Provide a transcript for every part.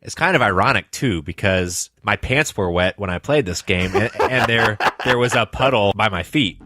It's kind of ironic, too, because my pants were wet when I played this game, and there was a puddle by my feet.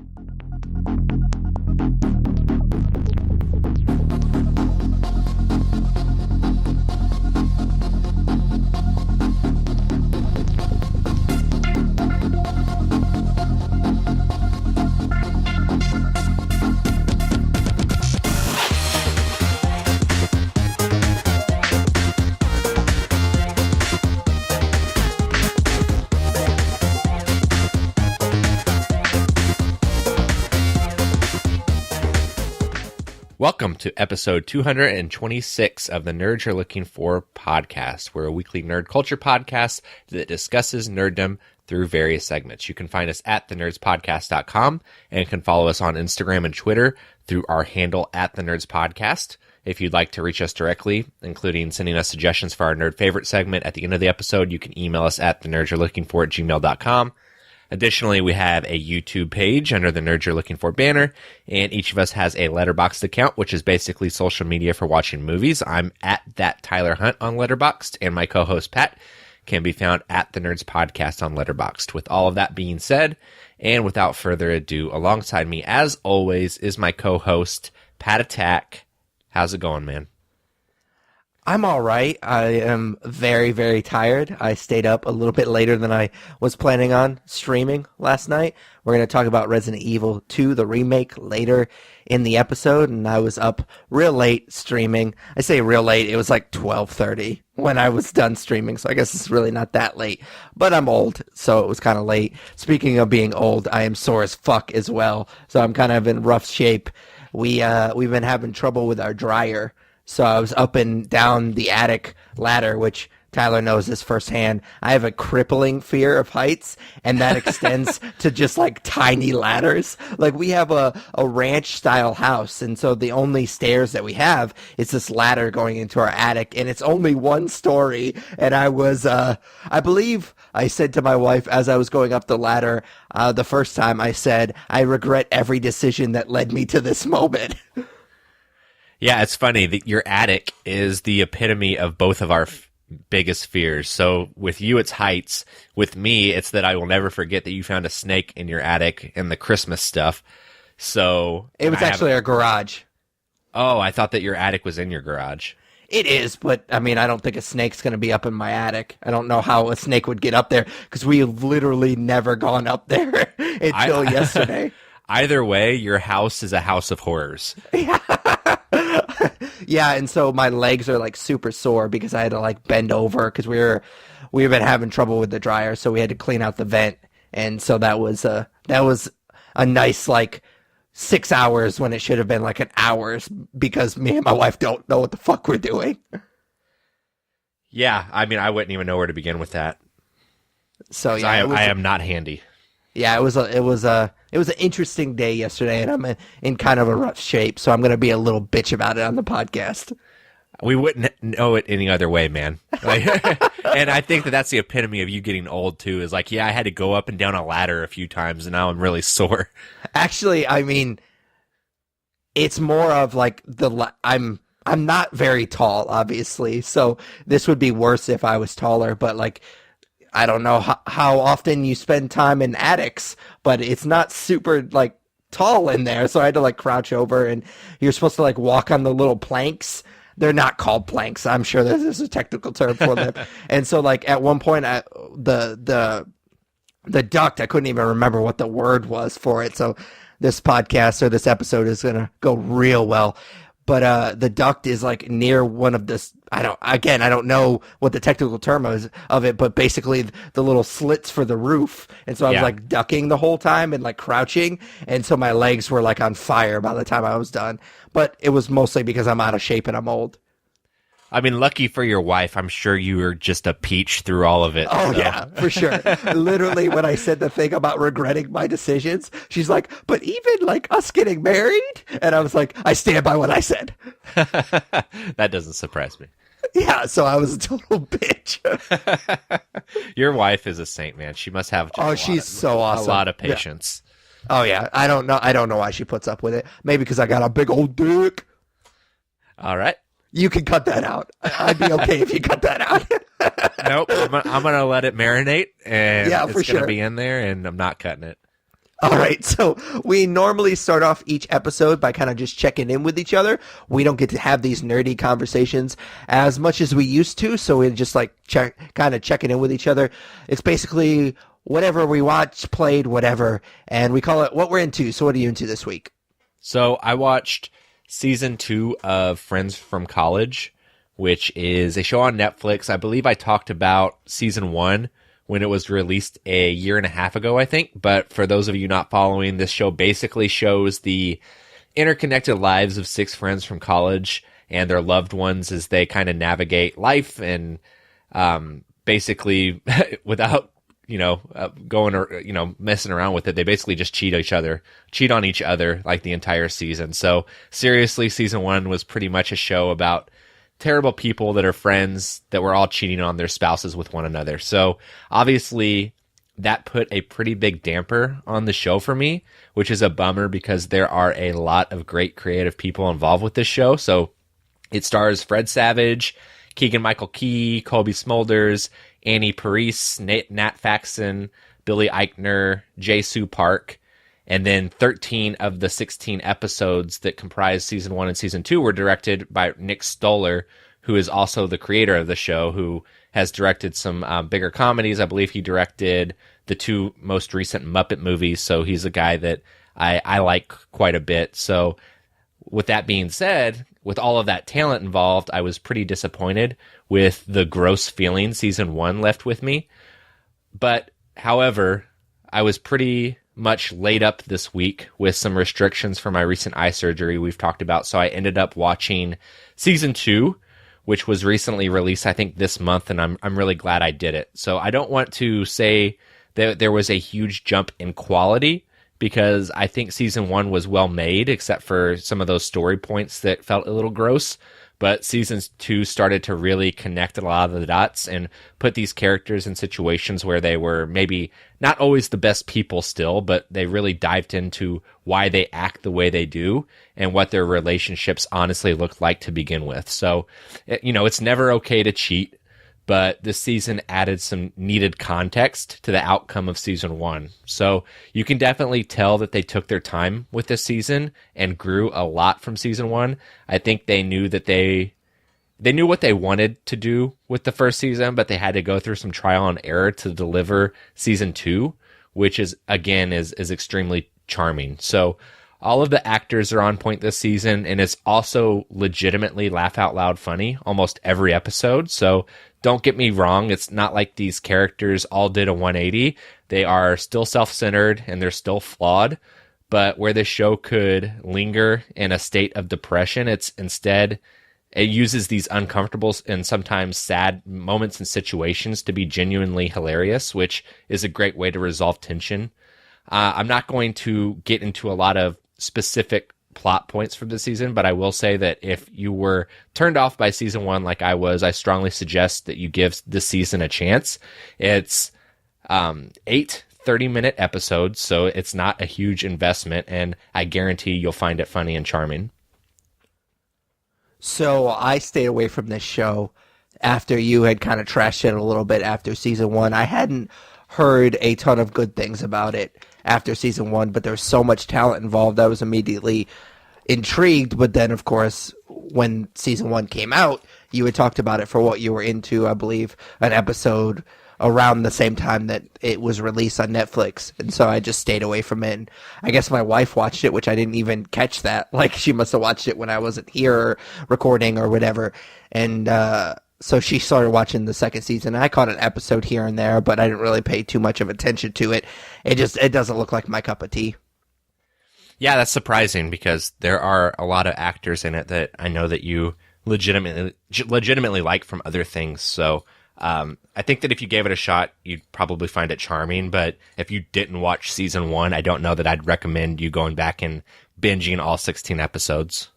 Welcome to episode 226 of the Nerds You're Looking For podcast. We're a weekly nerd culture podcast that discusses nerddom through various segments. You can find us at thenerdspodcast.com and can follow us on Instagram and Twitter through our handle at the Nerds Podcast. If you'd like to reach us directly, including sending us suggestions for our nerd favorite segment at the end of the episode, you can email us at thenerdsyou'relooking4@gmail.com. Additionally, we have a YouTube page under the Nerds You're Looking For banner, and each of us has a Letterboxd account, which is basically social media for watching movies. I'm at that Tyler Hunt on Letterboxd, and my co-host Pat can be found at the Nerds Podcast on Letterboxd. With all of that being said, and without further ado, alongside me, as always, is my co-host Pat Attack. How's it going, man? I'm all right. I am very, very tired. I stayed up a little bit later than I was planning on streaming last night. We're going to talk about Resident Evil 2, the remake, later in the episode, and I was up real late streaming. I say real late. It was like 12:30 when I was done streaming, so I guess it's really not that late. But I'm old, so it was kind of late. Speaking of being old, I am sore as fuck as well, so I'm kind of in rough shape. We've been having trouble with our dryer. So I was up and down the attic ladder, which Tyler knows this firsthand. I have a crippling fear of heights, and that extends to just like tiny ladders. Like we have a ranch style house, and so the only stairs that we have is this ladder going into our attic, and it's only one story. And I was, I believe I said to my wife as I was going up the ladder, the first time I said, I regret every decision that led me to this moment. Yeah, it's funny that your attic is the epitome of both of our biggest fears. So with you, it's heights. With me, it's that I will never forget that you found a snake in your attic and the Christmas stuff. So it was actually our garage. Oh, I thought that your attic was in your garage. It is, but I mean, I don't think a snake's going to be up in my attic. I don't know how a snake would get up there because we have literally never gone up there until yesterday. Either way, your house is a house of horrors. Yeah. Yeah, and so my legs are like super sore because I had to like bend over because we've been having trouble with the dryer, so we had to clean out the vent, and so that was a nice like 6 hours when it should have been like an hour because me and my wife don't know what the fuck we're doing. Yeah, I mean, I wouldn't even know where to begin with that. So yeah, I am not handy. Yeah, it was an interesting day yesterday, and I'm in kind of a rough shape, so I'm going to be a little bitch about it on the podcast. We wouldn't know it any other way, man. Like, and I think that that's the epitome of you getting old, too, is like, yeah, I had to go up and down a ladder a few times, and now I'm really sore. Actually, I mean, it's more of like I'm not very tall, obviously, so this would be worse if I was taller, but like, I don't know how often you spend time in attics, but it's not super like tall in there. So I had to like crouch over, and you're supposed to like walk on the little planks. They're not called planks. I'm sure there's a technical term for them. And so like at one point, the duct, I couldn't even remember what the word was for it. So this podcast or this episode is going to go real well. But the duct is like near one of this. I don't know what the technical term is of it, but basically the little slits for the roof. And so I was like ducking the whole time and like crouching. And so my legs were like on fire by the time I was done. But it was mostly because I'm out of shape and I'm old. I mean, lucky for your wife, I'm sure you were just a peach through all of it. Oh, so. Yeah, for sure. Literally, when I said the thing about regretting my decisions, she's like, but even like us getting married? And I was like, I stand by what I said. That doesn't surprise me. Yeah, so I was a total bitch. Your wife is a saint, man. She must have she's so awesome. A lot of patience. Yeah. Oh, yeah. I don't know why she puts up with it. Maybe because I got a big old dick. All right. You can cut that out. I'd be okay if you cut that out. Nope. I'm gonna let it marinate, and Yeah, it's for gonna sure. be in there, and I'm not cutting it. All right, so we normally start off each episode by kind of just checking in with each other. We don't get to have these nerdy conversations as much as we used to, so we're just like kind of checking in with each other. It's basically whatever we watched, played, whatever, and we call it what we're into. So what are you into this week? So I watched season 2 of Friends from College, which is a show on Netflix. I believe I talked about season 1 when it was released a year and a half ago, I think. But for those of you not following, this show basically shows the interconnected lives of 6 friends from college and their loved ones as they kind of navigate life and basically without going or messing around with it, they basically just cheat on each other like the entire season. So seriously, season 1 was pretty much a show about terrible people that are friends that were all cheating on their spouses with one another. So obviously that put a pretty big damper on the show for me, which is a bummer because there are a lot of great creative people involved with this show. So it stars Fred Savage, Keegan-Michael Key, Colby Smulders, Annie Parise, Nat Faxon, Billy Eichner, Jay Sue Park, and then 13 of the 16 episodes that comprise season 1 and season 2 were directed by Nick Stoller, who is also the creator of the show, who has directed some bigger comedies. I believe he directed the 2 most recent Muppet movies, so he's a guy that I like quite a bit. So with that being said, with all of that talent involved, I was pretty disappointed with the gross feeling season 1 left with me. But, however, I was pretty much laid up this week with some restrictions for my recent eye surgery we've talked about. So I ended up watching season 2, which was recently released, I think, this month, and I'm really glad I did it. So I don't want to say that there was a huge jump in quality, because I think season 1 was well made, except for some of those story points that felt a little gross. But season 2 started to really connect a lot of the dots and put these characters in situations where they were maybe not always the best people still, but they really dived into why they act the way they do and what their relationships honestly looked like to begin with. So, it's never okay to cheat, but this season added some needed context to the outcome of season 1. So you can definitely tell that they took their time with this season and grew a lot from season 1. I think they knew that they knew what they wanted to do with the first season, but they had to go through some trial and error to deliver season 2, which is extremely charming. So all of the actors are on point this season, and it's also legitimately laugh out loud funny almost every episode. So don't get me wrong, it's not like these characters all did a 180. They are still self-centered and they're still flawed, but where this show could linger in a state of depression, it uses these uncomfortable and sometimes sad moments and situations to be genuinely hilarious, which is a great way to resolve tension. I'm not going to get into a lot of specific plot points from this season, but I will say that if you were turned off by season 1 like I was, I strongly suggest that you give this season a chance. It's 8 30-minute episodes, so it's not a huge investment, and I guarantee you'll find it funny and charming. So I stayed away from this show after you had kind of trashed it a little bit after season 1. I hadn't heard a ton of good things about it after season 1, but there was so much talent involved, I was immediately intrigued. But then, of course, when season 1 came out, you had talked about it for what you were into, I believe, an episode around the same time that it was released on Netflix. And so I just stayed away from it. And I guess my wife watched it, which I didn't even catch that. Like, she must have watched it when I wasn't here recording or whatever. And so she started watching the second season. I caught an episode here and there, but I didn't really pay too much of attention to it. It doesn't look like my cup of tea. Yeah, that's surprising because there are a lot of actors in it that I know that you legitimately like from other things. So I think that if you gave it a shot, you'd probably find it charming. But if you didn't watch season 1, I don't know that I'd recommend you going back and binging all 16 episodes.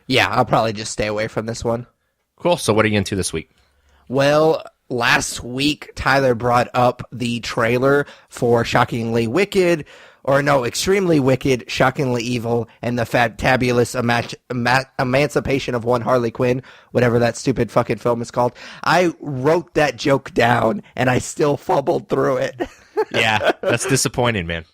Yeah, I'll probably just stay away from this one. Cool. So what are you into this week? Well, last week, Tyler brought up the trailer for Shockingly Wicked, or no, Extremely Wicked, Shockingly Evil, and the Fantabulous Emancipation of One Harley Quinn, whatever that stupid fucking film is called. I wrote that joke down, and I still fumbled through it. Yeah, that's disappointing, man.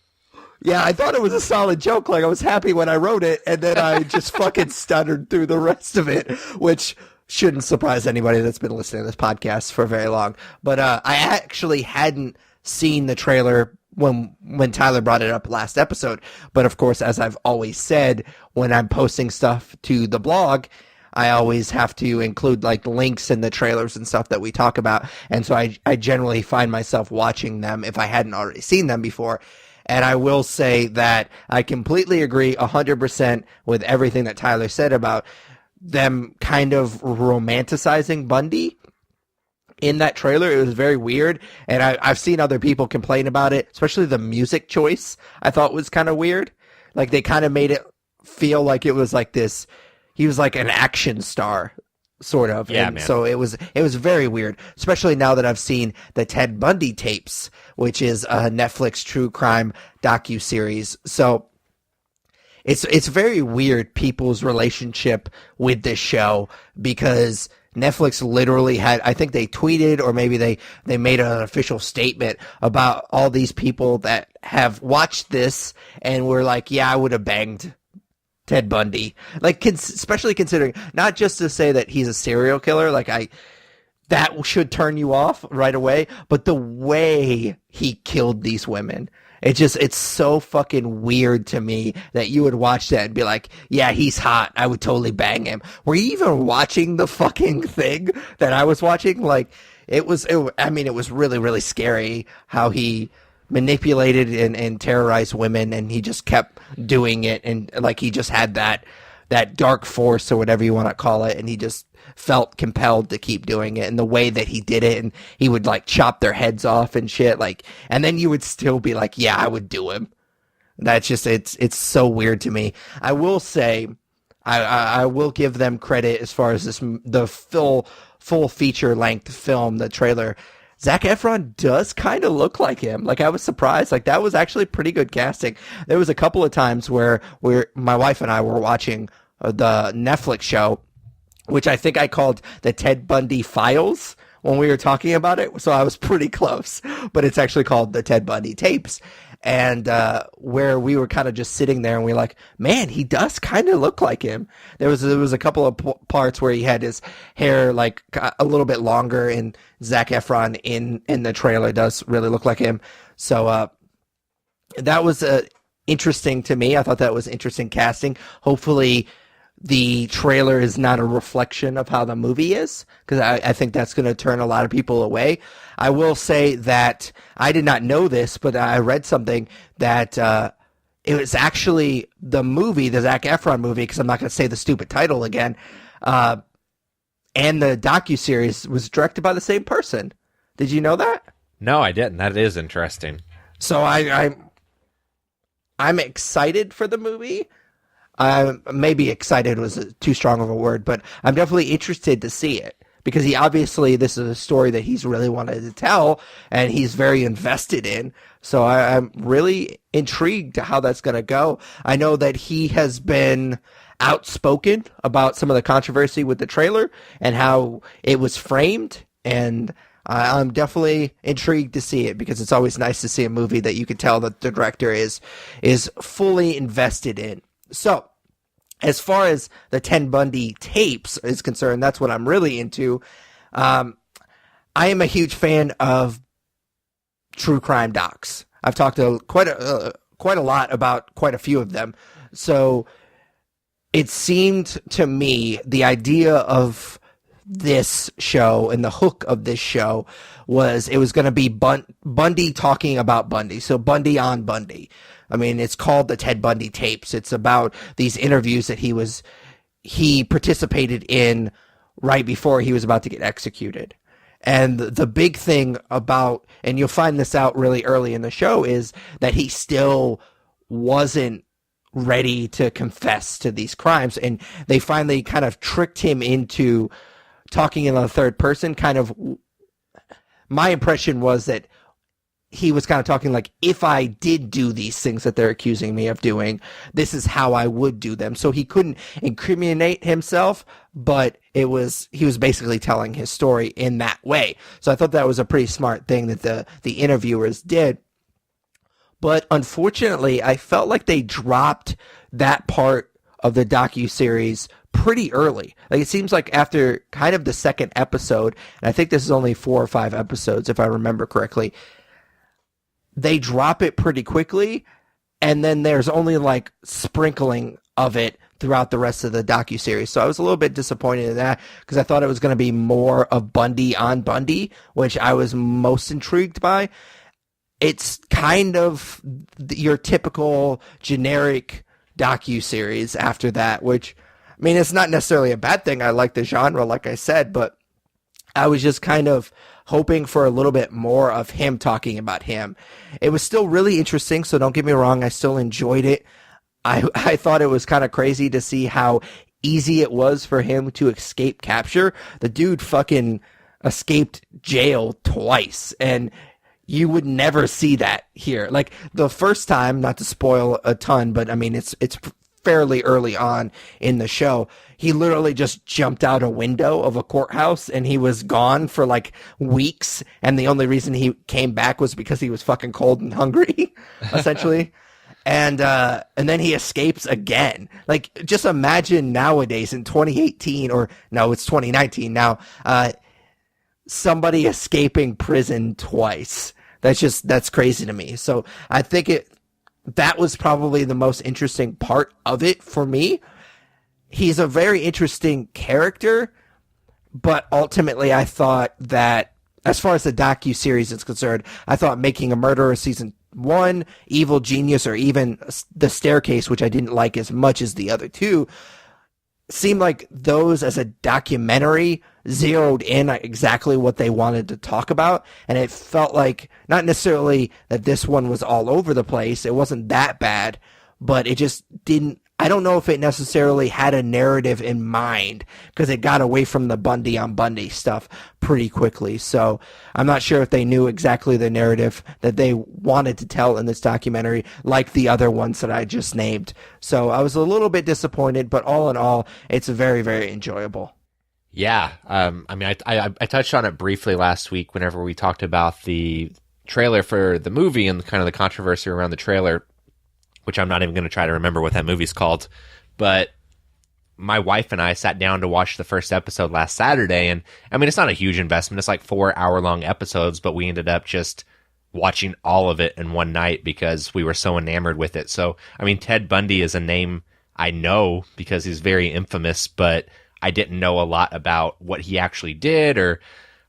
Yeah, I thought it was a solid joke. Like, I was happy when I wrote it, and then I just fucking stuttered through the rest of it, which shouldn't surprise anybody that's been listening to this podcast for very long. But I actually hadn't seen the trailer when Tyler brought it up last episode. But of course, as I've always said, when I'm posting stuff to the blog, I always have to include like links in the trailers and stuff that we talk about. And so I generally find myself watching them if I hadn't already seen them before. And I will say that I completely agree 100% with everything that Tyler said about them kind of romanticizing Bundy in that trailer. It was very weird, and I've seen other people complain about it, especially the music choice. I thought was kind of weird. Like, they kind of made it feel like it was like this, he was like an action star, sort of. Yeah, and man. so it was very weird, especially now that I've seen the Ted Bundy Tapes, which is a Netflix true crime docu-series. So it's very weird, people's relationship with this show, because Netflix literally had, I think they tweeted, or maybe they made an official statement about all these people that have watched this and were like, yeah, I would have banged Ted Bundy. Like, especially considering, not just to say that he's a serial killer, like that should turn you off right away, but the way he killed these women. It's so fucking weird to me that you would watch that and be like, yeah, he's hot, I would totally bang him. Were you even watching the fucking thing that I was watching? Like, it was really, really scary how he manipulated and terrorized women, and he just kept doing it, and like he just had that dark force, or whatever you want to call it, and he just felt compelled to keep doing it. And the way that he did it, and he would like chop their heads off and shit, like, and then you would still be like, yeah, I would do him. That's just, it's so weird to me. I will say, I will give them credit as far as the full feature length film, the trailer. Zac Efron does kind of look like him. Like, I was surprised. Like, that was actually pretty good casting. There was a couple of times where my wife and I were watching the Netflix show, which I think I called the Ted Bundy Files when we were talking about it. So I was pretty close, but it's actually called the Ted Bundy Tapes. And where we were kind of just sitting there, and we were like, man, he does kind of look like him. There was a couple of parts where he had his hair like a little bit longer, and Zac Efron in the trailer does really look like him. So that was interesting to me. I thought that was interesting casting. Hopefully the trailer is not a reflection of how the movie is, because I think that's going to turn a lot of people away. I will say that I did not know this, but I read something that it was actually the movie, the Zac Efron movie, because I'm not going to say the stupid title again, and the docu-series was directed by the same person. Did you know that? No, I didn't. That is interesting. So I'm excited for the movie. Maybe excited was too strong of a word, but I'm definitely interested to see it, because this is a story that he's really wanted to tell, and he's very invested in. So I'm really intrigued to how that's going to go. I know that he has been outspoken about some of the controversy with the trailer and how it was framed, and I'm definitely intrigued to see it, because it's always nice to see a movie that you can tell that the director is fully invested in. So, as far as the Ted Bundy Tapes is concerned, that's what I'm really into. I am a huge fan of true crime docs. I've talked to quite a lot about quite a few of them. So, it seemed to me the idea of this show and the hook of this show was it was going to be Bundy talking about Bundy. So, Bundy on Bundy. I mean, it's called the Ted Bundy Tapes. It's about these interviews that he participated in right before he was about to get executed. And the big thing about, and you'll find this out really early in the show, is that he still wasn't ready to confess to these crimes. And they finally kind of tricked him into talking in the third person. Kind of, my impression was that he was kind of talking like, if I did do these things that they're accusing me of doing, this is how I would do them. So he couldn't incriminate himself, but he was basically telling his story in that way. So I thought that was a pretty smart thing that the interviewers did. But unfortunately, I felt like they dropped that part of the docu-series pretty early. Like, it seems like after kind of the second episode, and I think this is only 4 or 5 episodes if I remember correctly, they drop it pretty quickly, and then there's only like sprinkling of it throughout the rest of the docuseries. So I was a little bit disappointed in that because I thought it was going to be more of Bundy on Bundy, which I was most intrigued by. It's kind of your typical generic docuseries after that, which, I mean, it's not necessarily a bad thing. I like the genre, like I said, but I was just kind of hoping for a little bit more of him talking about him. It was still really interesting, so don't get me wrong, I still enjoyed it. I thought it was kind of crazy to see how easy it was for him to escape capture. The dude fucking escaped jail twice, and you would never see that here. Like, the first time, not to spoil a ton, but I mean, it's fairly early on in the show, he literally just jumped out a window of a courthouse and he was gone for like weeks. And the only reason he came back was because he was fucking cold and hungry, essentially. And then he escapes again. Like, just imagine nowadays in 2018, or no, it's 2019 now, somebody escaping prison twice. That's crazy to me. So I think that was probably the most interesting part of it for me. He's a very interesting character, but ultimately I thought that, as far as the docu-series is concerned, I thought Making a Murderer Season 1, Evil Genius, or even The Staircase, which I didn't like as much as the other two, seemed like those as a documentary zeroed in on exactly what they wanted to talk about. And it felt like, not necessarily that this one was all over the place, it wasn't that bad, but it just didn't, I don't know if it necessarily had a narrative in mind, because it got away from the Bundy on Bundy stuff pretty quickly. So I'm not sure if they knew exactly the narrative that they wanted to tell in this documentary, like the other ones that I just named. So I was a little bit disappointed, but all in all, it's very, very enjoyable. Yeah. I mean, I touched on it briefly last week whenever we talked about the trailer for the movie and kind of the controversy around the trailer, which I'm not even going to try to remember what that movie's called. But my wife and I sat down to watch the first episode last Saturday. And I mean, it's not a huge investment. It's like 4-hour-long episodes, but we ended up just watching all of it in one night because we were so enamored with it. So, I mean, Ted Bundy is a name I know because he's very infamous, but I didn't know a lot about what he actually did or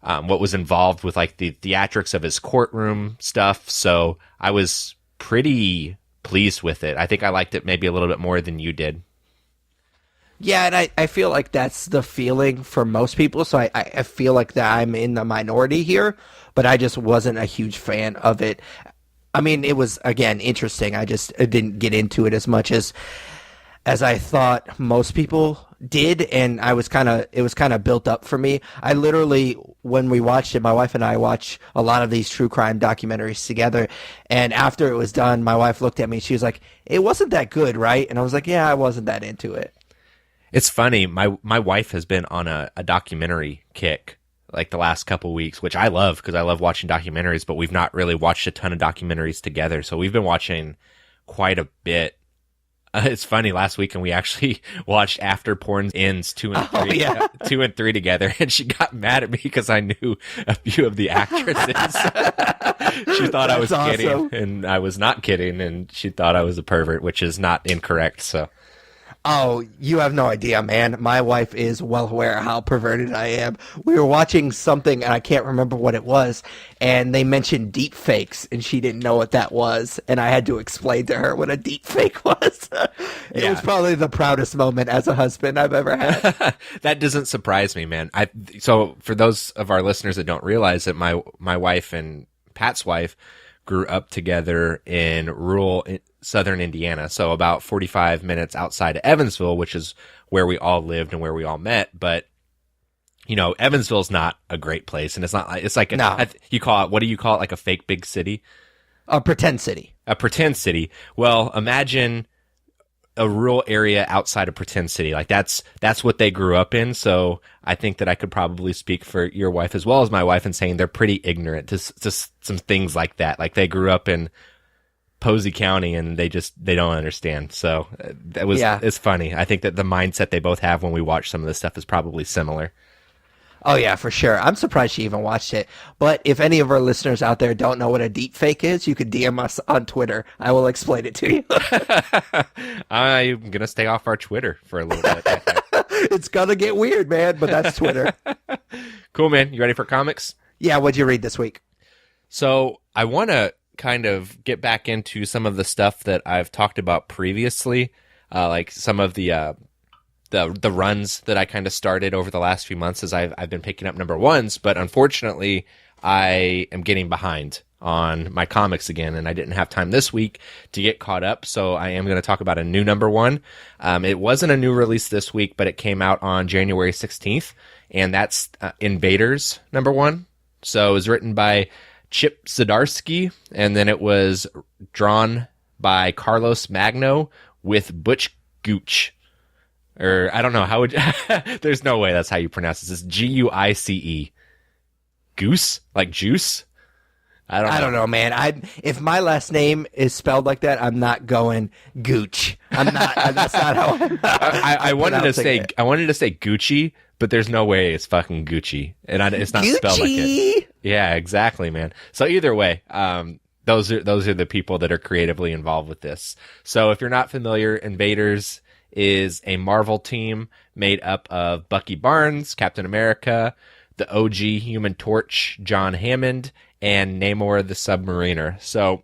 what was involved with like the theatrics of his courtroom stuff. So I was pretty pleased with it. I think I liked it maybe a little bit more than you did. Yeah, and I feel like that's the feeling for most people, so I feel like that I'm in the minority here, but I just wasn't a huge fan of it. I mean, it was, again, interesting. I didn't get into it as much as I thought most people did, and it was kind of built up for me. I literally, when we watched it, my wife and I watch a lot of these true crime documentaries together, and after it was done, my wife looked at me, she was like, "It wasn't that good, right?" And I was like, "Yeah, I wasn't that into it." It's funny, my wife has been on a documentary kick like the last couple weeks, which I love because I love watching documentaries, but we've not really watched a ton of documentaries together, so we've been watching quite a bit. It's funny, last weekend we actually watched After Porn Ends 2 and 3, 2 and 3 together, and she got mad at me because I knew a few of the actresses. She thought I was kidding, and I was not kidding, and she thought I was a pervert, which is not incorrect, so. Oh, you have no idea, man. My wife is well aware of how perverted I am. We were watching something, and I can't remember what it was, and they mentioned deep fakes, and she didn't know what that was, and I had to explain to her what a deep fake was. It was probably the proudest moment as a husband I've ever had. That doesn't surprise me, man. So for those of our listeners that don't realize that my wife and Pat's wife grew up together in rural southern Indiana, so about 45 minutes outside of Evansville, which is where we all lived and where we all met. But you know, Evansville's not a great place, and it's not. It's like you call it. What do you call it? Like a fake big city? A pretend city. A pretend city. Well, imagine a rural area outside of pretend city. Like that's what they grew up in. So I think that I could probably speak for your wife as well as my wife in saying they're pretty ignorant to some things like that. Like they grew up in Posey County and they don't understand. So it's funny. I think that the mindset they both have when we watch some of this stuff is probably similar. Oh, yeah, for sure. I'm surprised she even watched it. But if any of our listeners out there don't know what a deep fake is, you could DM us on Twitter. I will explain it to you. I'm going to stay off our Twitter for a little bit. It's going to get weird, man, but that's Twitter. Cool, man. You ready for comics? Yeah, what'd you read this week? So I want to kind of get back into some of the stuff that I've talked about previously, like some of the runs that I kind of started over the last few months as I've been picking up number ones, but unfortunately I am getting behind on my comics again, and I didn't have time this week to get caught up, so I am going to talk about a new number one. It wasn't a new release this week, but it came out on January 16th, and that's Invaders number one. So it was written by Chip Zdarsky, and then it was drawn by Carlos Magno with Butch Gooch. Or, I don't know, how would you... There's no way that's how you pronounce this. It's Guice. Goose? Like juice? I don't know, man. If my last name is spelled like that, I'm not going Gooch. I'm not. That's not how I wanted to say. I wanted to say Gucci, but there's no way it's fucking Gucci, and it's not Gucci. Spelled like it. Yeah, exactly, man. So either way, those are the people that are creatively involved with this. So if you're not familiar, Invaders is a Marvel team made up of Bucky Barnes, Captain America, the OG Human Torch, John Hammond, and Namor the Submariner. So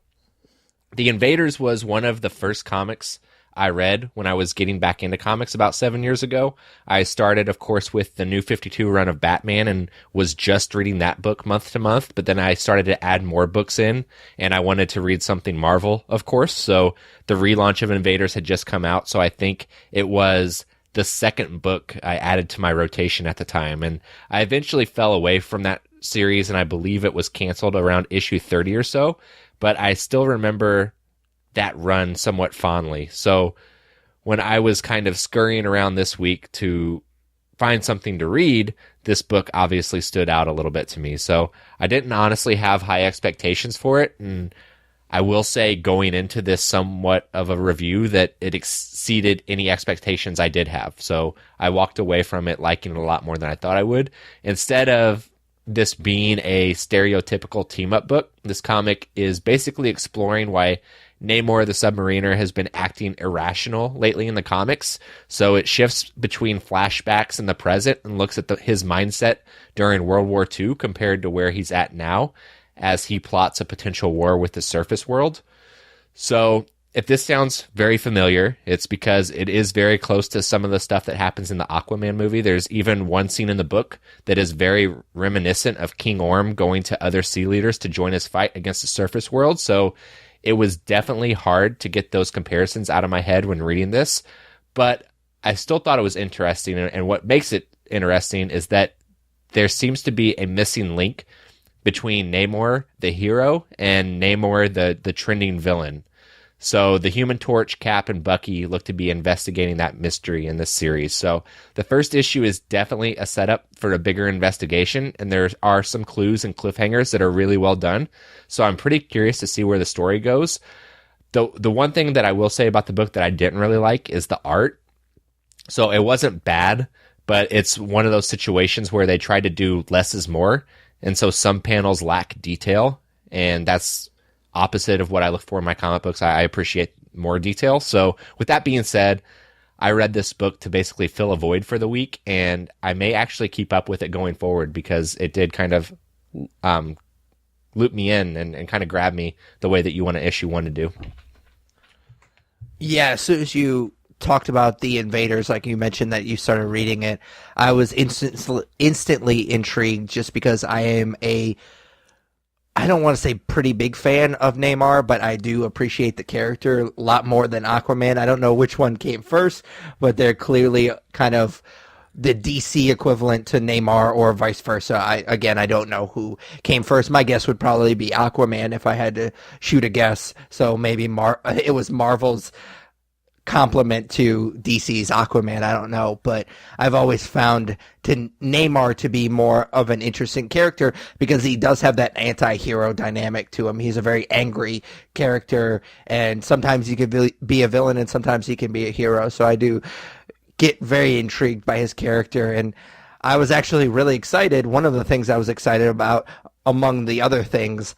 the Invaders was one of the first comics I read when I was getting back into comics about 7 years ago. I started, of course, with the New 52 run of Batman and was just reading that book month to month, but then I started to add more books in, and I wanted to read something Marvel, of course. So the relaunch of Invaders had just come out, so I think it was the second book I added to my rotation at the time, and I eventually fell away from that series, and I believe it was canceled around issue 30 or so, but I still remember that run somewhat fondly. So when I was kind of scurrying around this week to find something to read, this book obviously stood out a little bit to me. So I didn't honestly have high expectations for it, and I will say going into this somewhat of a review that it exceeded any expectations I did have. So I walked away from it liking it a lot more than I thought I would. Instead of this being a stereotypical team-up book, this comic is basically exploring why Namor the Submariner has been acting irrational lately in the comics. So it shifts between flashbacks and the present and looks at his mindset during World War II compared to where he's at now as he plots a potential war with the surface world. So if this sounds very familiar, it's because it is very close to some of the stuff that happens in the Aquaman movie. There's even one scene in the book that is very reminiscent of King Orm going to other sea leaders to join his fight against the surface world. So it was definitely hard to get those comparisons out of my head when reading this, but I still thought it was interesting. And what makes it interesting is that there seems to be a missing link between Namor, the hero, and Namor, the trending villain. So the Human Torch, Cap, and Bucky look to be investigating that mystery in this series. So the first issue is definitely a setup for a bigger investigation, and there are some clues and cliffhangers that are really well done. So I'm pretty curious to see where the story goes. The one thing that I will say about the book that I didn't really like is the art. So it wasn't bad, but it's one of those situations where they tried to do less is more, and so some panels lack detail, and that's opposite of what I look for in my comic books. I appreciate more detail. So with that being said, I read this book to basically fill a void for the week, and I may actually keep up with it going forward because it did kind of loop me in and kind of grab me the way that you want an issue one to do. Yeah, as soon as you talked about the Invaders, like you mentioned that you started reading it, I was instantly intrigued just because I am I don't want to say pretty big fan of Namor, but I do appreciate the character a lot more than Aquaman. I don't know which one came first, but they're clearly kind of the DC equivalent to Neymar or vice versa. I don't know who came first. My guess would probably be Aquaman if I had to shoot a guess. So maybe it was Marvel's complement to DC's Aquaman. I don't know, but I've always found Neymar to be more of an interesting character because he does have that anti-hero dynamic to him. He's a very angry character, and sometimes he can be a villain and sometimes he can be a hero. So I do get very intrigued by his character, and I was actually really excited. One of the things I was excited about, among the other things,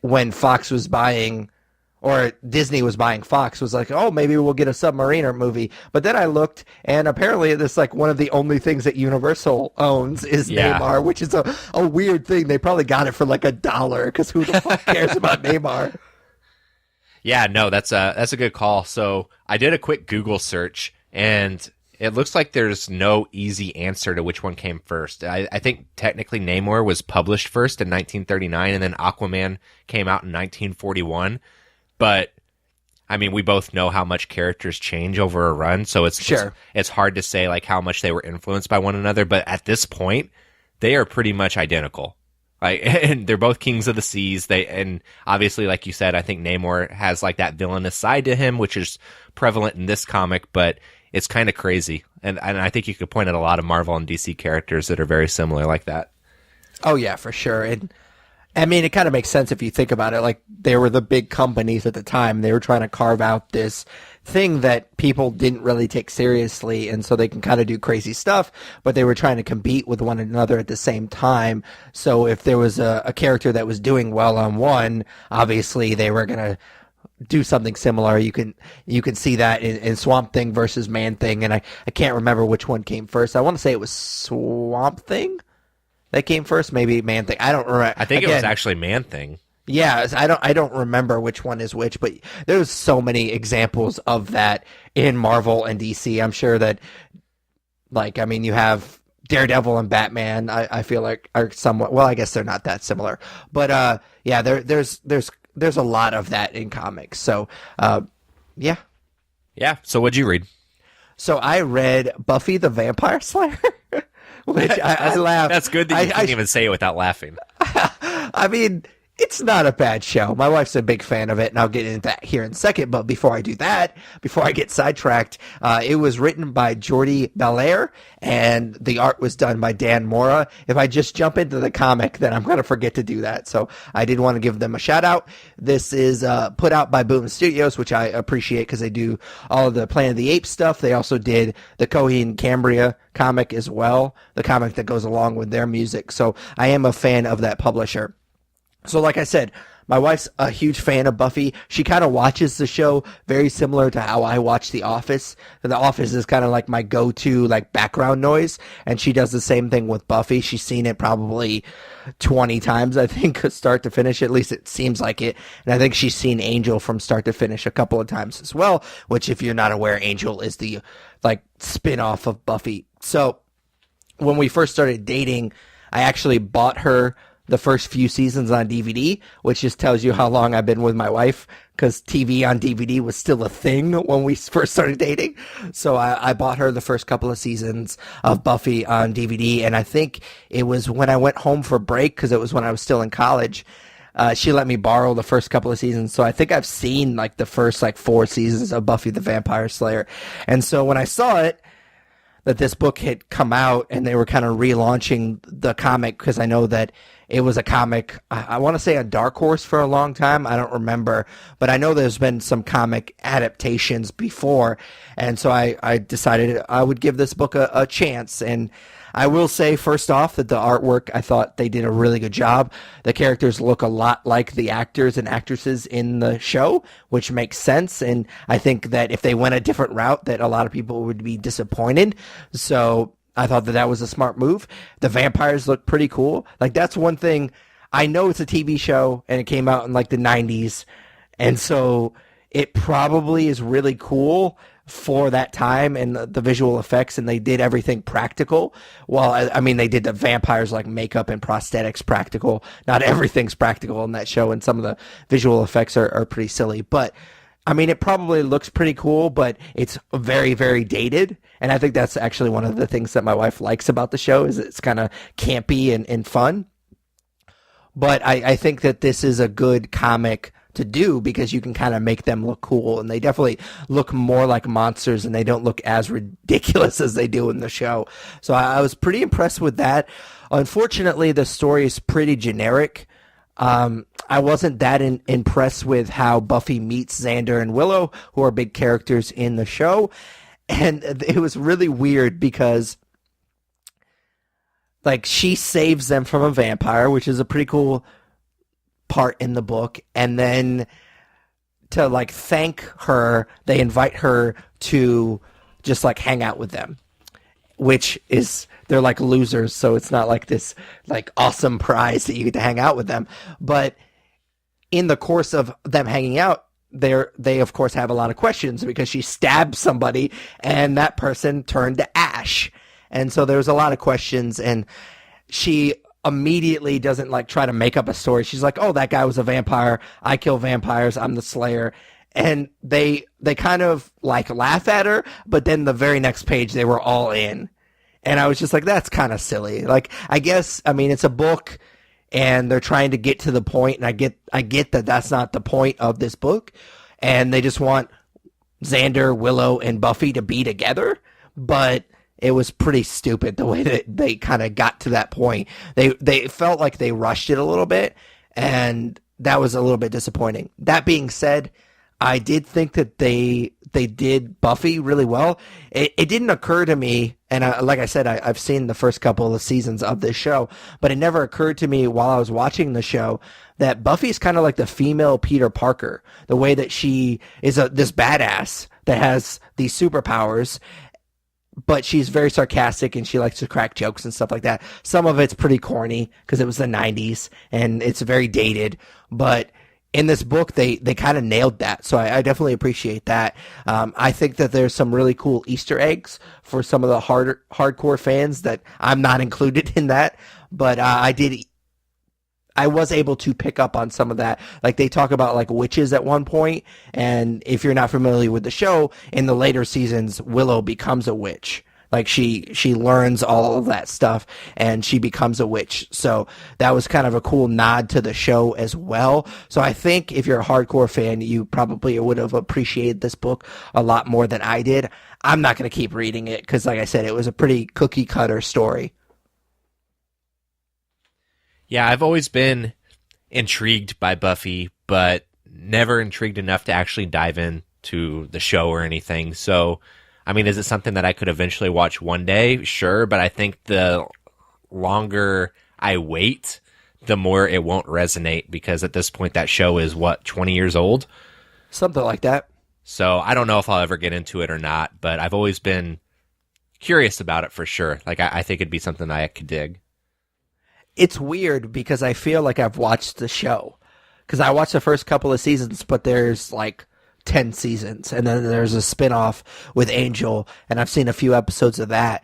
when Fox was buying, or Disney was buying Fox, was like, oh, maybe we'll get a Submariner movie. But then I looked, and apparently this like one of the only things that Universal owns is Neymar, which is a weird thing. They probably got it for like $1 because who the fuck cares about Neymar? Yeah, no, that's a good call. So I did a quick Google search, and it looks like there's no easy answer to which one came first. I think technically Namor was published first in 1939, and then Aquaman came out in 1941. But we both know how much characters change over a run, so it's hard to say like how much they were influenced by one another. But at this point, they are pretty much identical. And they're both kings of the seas. And obviously, like you said, I think Namor has like that villainous side to him, which is prevalent in this comic, but it's kind of crazy. And I think you could point at a lot of Marvel and DC characters that are very similar like that. Oh, yeah, for sure. And it kind of makes sense if you think about it. Like, they were the big companies at the time. They were trying to carve out this thing that people didn't really take seriously, and so they can kind of do crazy stuff, but they were trying to compete with one another at the same time. So if there was a character that was doing well on one, obviously they were going to do something similar. You can see that in Swamp Thing versus Man Thing, and I can't remember which one came first. I want to say it was Swamp Thing that came first, maybe Man Thing. I don't remember. I think it was actually Man Thing. Yeah, I don't remember which one is which, but there's so many examples of that in Marvel and DC. I'm sure that, you have Daredevil and Batman. I feel like are somewhat, well, I guess they're not that similar, but yeah, there's a lot of that in comics. So, yeah. Yeah. So what'd you read? So I read Buffy the Vampire Slayer. Which I laughed. That's good that you can't even say it without laughing. It's not a bad show. My wife's a big fan of it, and I'll get into that here in a second. But before I do that, before I get sidetracked, it was written by Jordi Belair, and the art was done by Dan Mora. If I just jump into the comic, then I'm going to forget to do that. So I did want to give them a shout out. This is put out by Boom Studios, which I appreciate because they do all of the Planet of the Apes stuff. They also did the Coheed Cambria comic as well, the comic that goes along with their music. So I am a fan of that publisher. So like I said, my wife's a huge fan of Buffy. She kind of watches the show very similar to how I watch The Office. The Office is kind of like my go-to background noise, and she does the same thing with Buffy. She's seen it probably 20 times, I think, start to finish. At least it seems like it. And I think she's seen Angel from start to finish a couple of times as well, which if you're not aware, Angel is the spin-off of Buffy. So when we first started dating, I actually bought her the first few seasons on DVD, which just tells you how long I've been with my wife, because TV on DVD was still a thing when we first started dating. So I bought her the first couple of seasons of Buffy on DVD, and I think it was when I went home for break, because it was when I was still in college. She let me borrow the first couple of seasons, so I think I've seen the first 4 seasons of Buffy the Vampire Slayer. And so when I saw it, that this book had come out and they were kind of relaunching the comic, because I know that it was a comic, I want to say on Dark Horse for a long time. I don't remember, but I know there's been some comic adaptations before. And so I decided I would give this book a chance. And I will say, first off, that the artwork, I thought they did a really good job. The characters look a lot like the actors and actresses in the show, which makes sense. And I think that if they went a different route, that a lot of people would be disappointed. So I thought that was a smart move. The vampires look pretty cool. That's one thing. I know it's a TV show, and it came out in the 90s. And so it probably is really cool for that time and the visual effects, and they did everything practical. Well, they did the vampires makeup and prosthetics practical. Not everything's practical in that show, and some of the visual effects are pretty silly. But I mean, it probably looks pretty cool, but it's very, very dated. And I think that's actually one of the things that my wife likes about the show is it's kind of campy and fun. But I think that this is a good comic to do because you can kind of make them look cool. And they definitely look more like monsters and they don't look as ridiculous as they do in the show. So I was pretty impressed with that. Unfortunately, the story is pretty generic. I wasn't that impressed with how Buffy meets Xander and Willow, who are big characters in the show. And it was really weird because, like, she saves them from a vampire, which is a pretty cool part in the book. And then to, like, thank her, they invite her to just, like, hang out with them, which is... They're like losers, so it's not like this like awesome prize that you get to hang out with them. But in the course of them hanging out, they of course have a lot of questions because she stabbed somebody and that person turned to ash. And so there's a lot of questions and she immediately doesn't like try to make up a story. She's like, oh, that guy was a vampire. I kill vampires. I'm the Slayer. And they kind of like laugh at her, but then the very next page they were all in. And I was just like, that's kind of silly. Like, I guess, I mean, it's a book and they're trying to get to the point, and I get that that's not the point of this book. And they just want Xander, Willow, and Buffy to be together. But it was pretty stupid the way that they kind of got to that point. They felt like they rushed it a little bit, and that was a little bit disappointing. That being said, I did think that they did Buffy really well. It didn't occur to me, and like I said, I've seen the first couple of seasons of this show, but it never occurred to me while I was watching the show that Buffy's kind of like the female Peter Parker, the way that she is this badass that has these superpowers, but she's very sarcastic and she likes to crack jokes and stuff like that. Some of it's pretty corny because it was the 90s and it's very dated, but in this book, they kind of nailed that, so I definitely appreciate that. I think that there's some really cool Easter eggs for some of the hardcore fans that I'm not included in that, but I was able to pick up on some of that. Like, they talk about, like, witches at one point, and if you're not familiar with the show, in the later seasons, Willow becomes a witch. Like, she learns all of that stuff, and she becomes a witch. So that was kind of a cool nod to the show as well. So I think if you're a hardcore fan, you probably would have appreciated this book a lot more than I did. I'm not going to keep reading it because, like I said, it was a pretty cookie-cutter story. Yeah, I've always been intrigued by Buffy, but never intrigued enough to actually dive into the show or anything. So... I mean, is it something that I could eventually watch one day? Sure, but I think the longer I wait, the more it won't resonate because at this point that show is, 20 years old? Something like that. So I don't know if I'll ever get into it or not, but I've always been curious about it for sure. Like, I think it'd be something I could dig. It's weird because I feel like I've watched the show. Because I watched the first couple of seasons, but there's like 10 seasons, and then there's a spin-off with Angel, and I've seen a few episodes of that.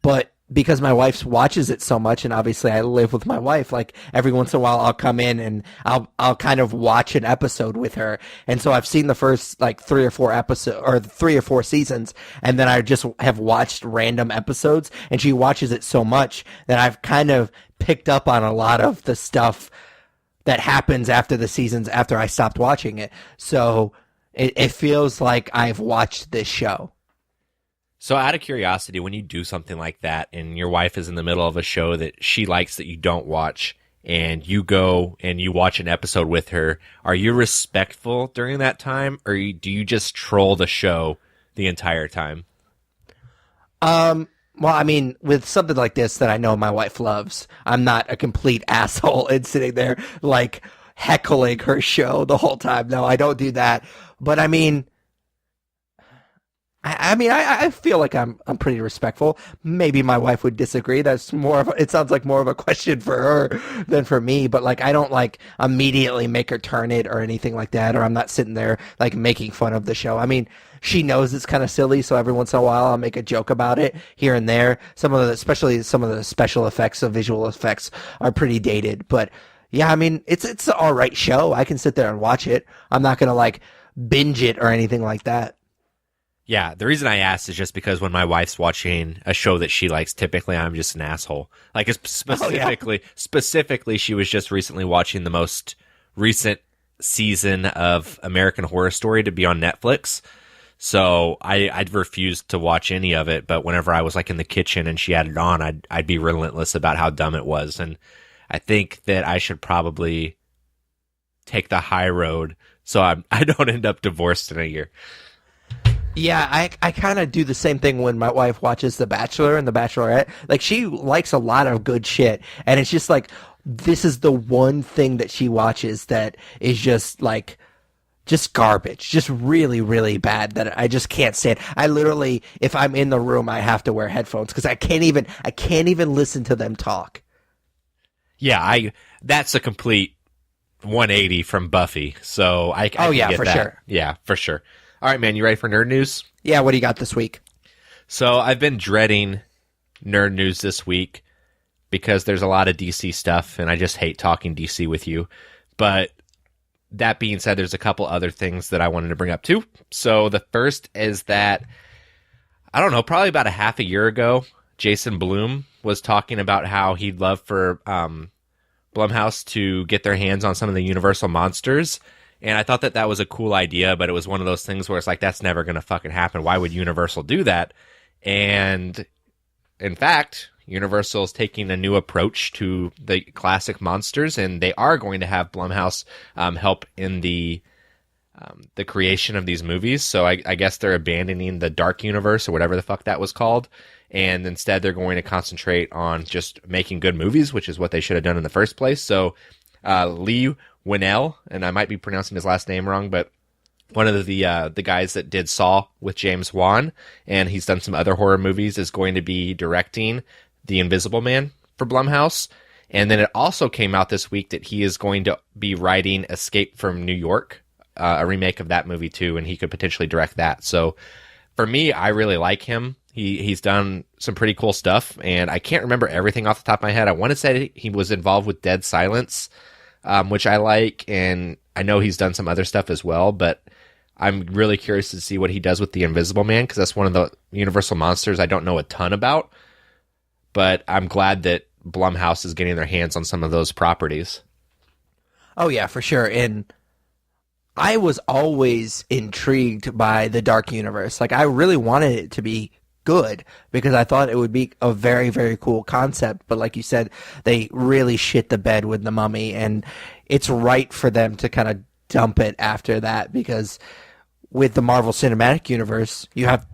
But because my wife watches it so much, and obviously I live with my wife, like every once in a while I'll come in and I'll kind of watch an episode with her. And so I've seen the first like 3 or 4 seasons, and then I just have watched random episodes, and she watches it so much that I've kind of picked up on a lot of the stuff that happens after the seasons after I stopped watching it. So it feels like I've watched this show. So out of curiosity, when you do something like that and your wife is in the middle of a show that she likes that you don't watch, and you go and you watch an episode with her, are you respectful during that time, or do you just troll the show the entire time? Well, I mean, with something like this that I know my wife loves, I'm not a complete asshole and sitting there like heckling her show the whole time. No, I don't do that. But I mean, I feel like I'm pretty respectful. Maybe my wife would disagree. That's it sounds like more of a question for her than for me. But like, I don't like immediately make her turn it or anything like that. Or I'm not sitting there like making fun of the show. I mean, she knows it's kind of silly, so every once in a while I'll make a joke about it here and there. Especially some of the special effects, the visual effects are pretty dated. But yeah, I mean, it's an all right show. I can sit there and watch it. I'm not gonna like binge it or anything like that. Yeah, the reason I asked is just because when my wife's watching a show that she likes, typically I'm just an asshole. Like specifically, she was just recently watching the most recent season of American Horror Story to be on Netflix. So I'd refused to watch any of it, but whenever I was like in the kitchen and she had it on, I'd be relentless about how dumb it was. And I think that I should probably take the high road so I don't end up divorced in a year. Yeah, I kind of do the same thing when my wife watches The Bachelor and The Bachelorette. Like, she likes a lot of good shit, and it's just like, this is the one thing that she watches that is just like, just garbage, just really, really bad that I just can't stand. I literally, if I'm in the room, I have to wear headphones because I can't even listen to them talk. Yeah, that's a complete 180 from Buffy, so I can get for that. Sure. Yeah, for sure. All right, man, you ready for nerd news? Yeah, what do you got this week? So I've been dreading nerd news this week because there's a lot of DC stuff, and I just hate talking DC with you. But that being said, there's a couple other things that I wanted to bring up too. So the first is that, I don't know, probably about a half a year ago, Jason Blum was talking about how he'd love for Blumhouse to get their hands on some of the Universal monsters. And I thought that was a cool idea, but it was one of those things where it's like, that's never going to fucking happen. Why would Universal do that? And in fact, Universal is taking a new approach to the classic monsters, and they are going to have Blumhouse help in the creation of these movies. So I guess they're abandoning the Dark Universe or whatever the fuck that was called. And instead they're going to concentrate on just making good movies, which is what they should have done in the first place. So Lee Winnell, and I might be pronouncing his last name wrong, but one of the guys that did Saw with James Wan, and he's done some other horror movies, is going to be directing The Invisible Man for Blumhouse. And then it also came out this week that he is going to be writing Escape from New York, a remake of that movie too, and he could potentially direct that. So for me, I really like him. He's done some pretty cool stuff, and I can't remember everything off the top of my head. I want to say he was involved with Dead Silence, which I like, and I know he's done some other stuff as well, but I'm really curious to see what he does with The Invisible Man, because that's one of the Universal monsters I don't know a ton about, but I'm glad that Blumhouse is getting their hands on some of those properties. Oh, yeah, for sure, and I was always intrigued by the Dark Universe. Like, I really wanted it to be good because I thought it would be a very, very cool concept. But like you said, they really shit the bed with The Mummy, and it's right for them to kind of dump it after that, because with the Marvel Cinematic Universe,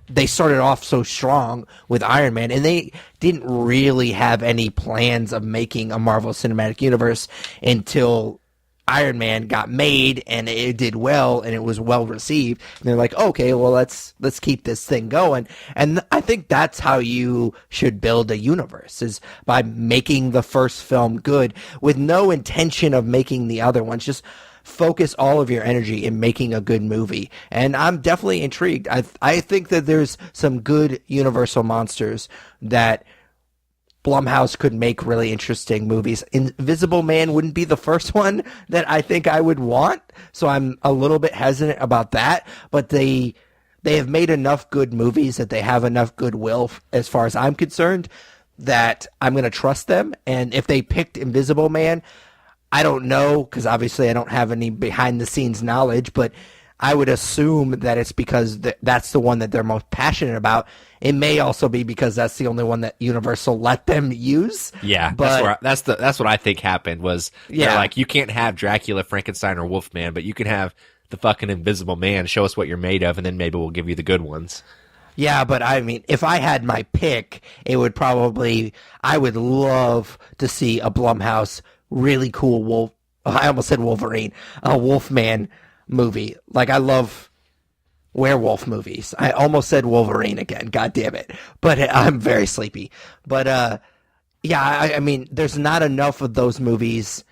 they started off so strong with Iron Man, and they didn't really have any plans of making a Marvel Cinematic Universe until Iron Man got made and it did well and it was well received. And they're like, okay, well, let's keep this thing going. And I think that's how you should build a universe, is by making the first film good with no intention of making the other ones. Just focus all of your energy in making a good movie. And I'm definitely intrigued. I think that there's some good Universal monsters that Blumhouse could make really interesting movies. Invisible Man wouldn't be the first one that I think I would want, so I'm a little bit hesitant about that, but they have made enough good movies that they have enough goodwill, as far as I'm concerned, that I'm going to trust them. And if they picked Invisible Man, I don't know, because obviously I don't have any behind-the-scenes knowledge, but I would assume that it's because that's the one that they're most passionate about. It may also be because that's the only one that Universal let them use. Yeah, but that's what I think happened. Was they're like, you can't have Dracula, Frankenstein, or Wolfman, but you can have the fucking Invisible Man. Show us what you're made of, and then maybe we'll give you the good ones. Yeah, but I mean, if I had my pick, it would probably, I would love to see a Blumhouse really cool I almost said Wolverine, a Wolfman movie. Like, I love werewolf movies. I almost said Wolverine again. God damn it. But I'm very sleepy. But, yeah, I mean, there's not enough of those movies,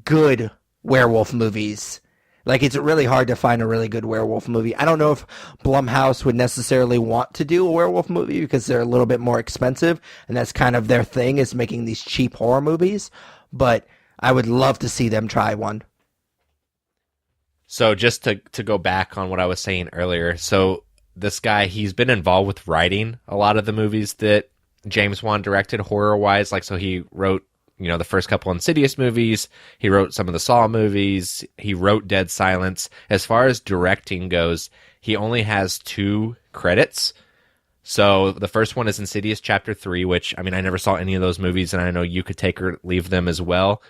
good werewolf movies. Like, it's really hard to find a really good werewolf movie. I don't know if Blumhouse would necessarily want to do a werewolf movie because they're a little bit more expensive, and that's kind of their thing, is making these cheap horror movies. But I would love to see them try one. So just to go back on what I was saying earlier, so this guy, he's been involved with writing a lot of the movies that James Wan directed horror-wise. Like, so he wrote, the first couple Insidious movies. He wrote some of the Saw movies. He wrote Dead Silence. As far as directing goes, he only has 2 credits. So the first one is Insidious Chapter 3, which, I never saw any of those movies, and I know you could take or leave them as well.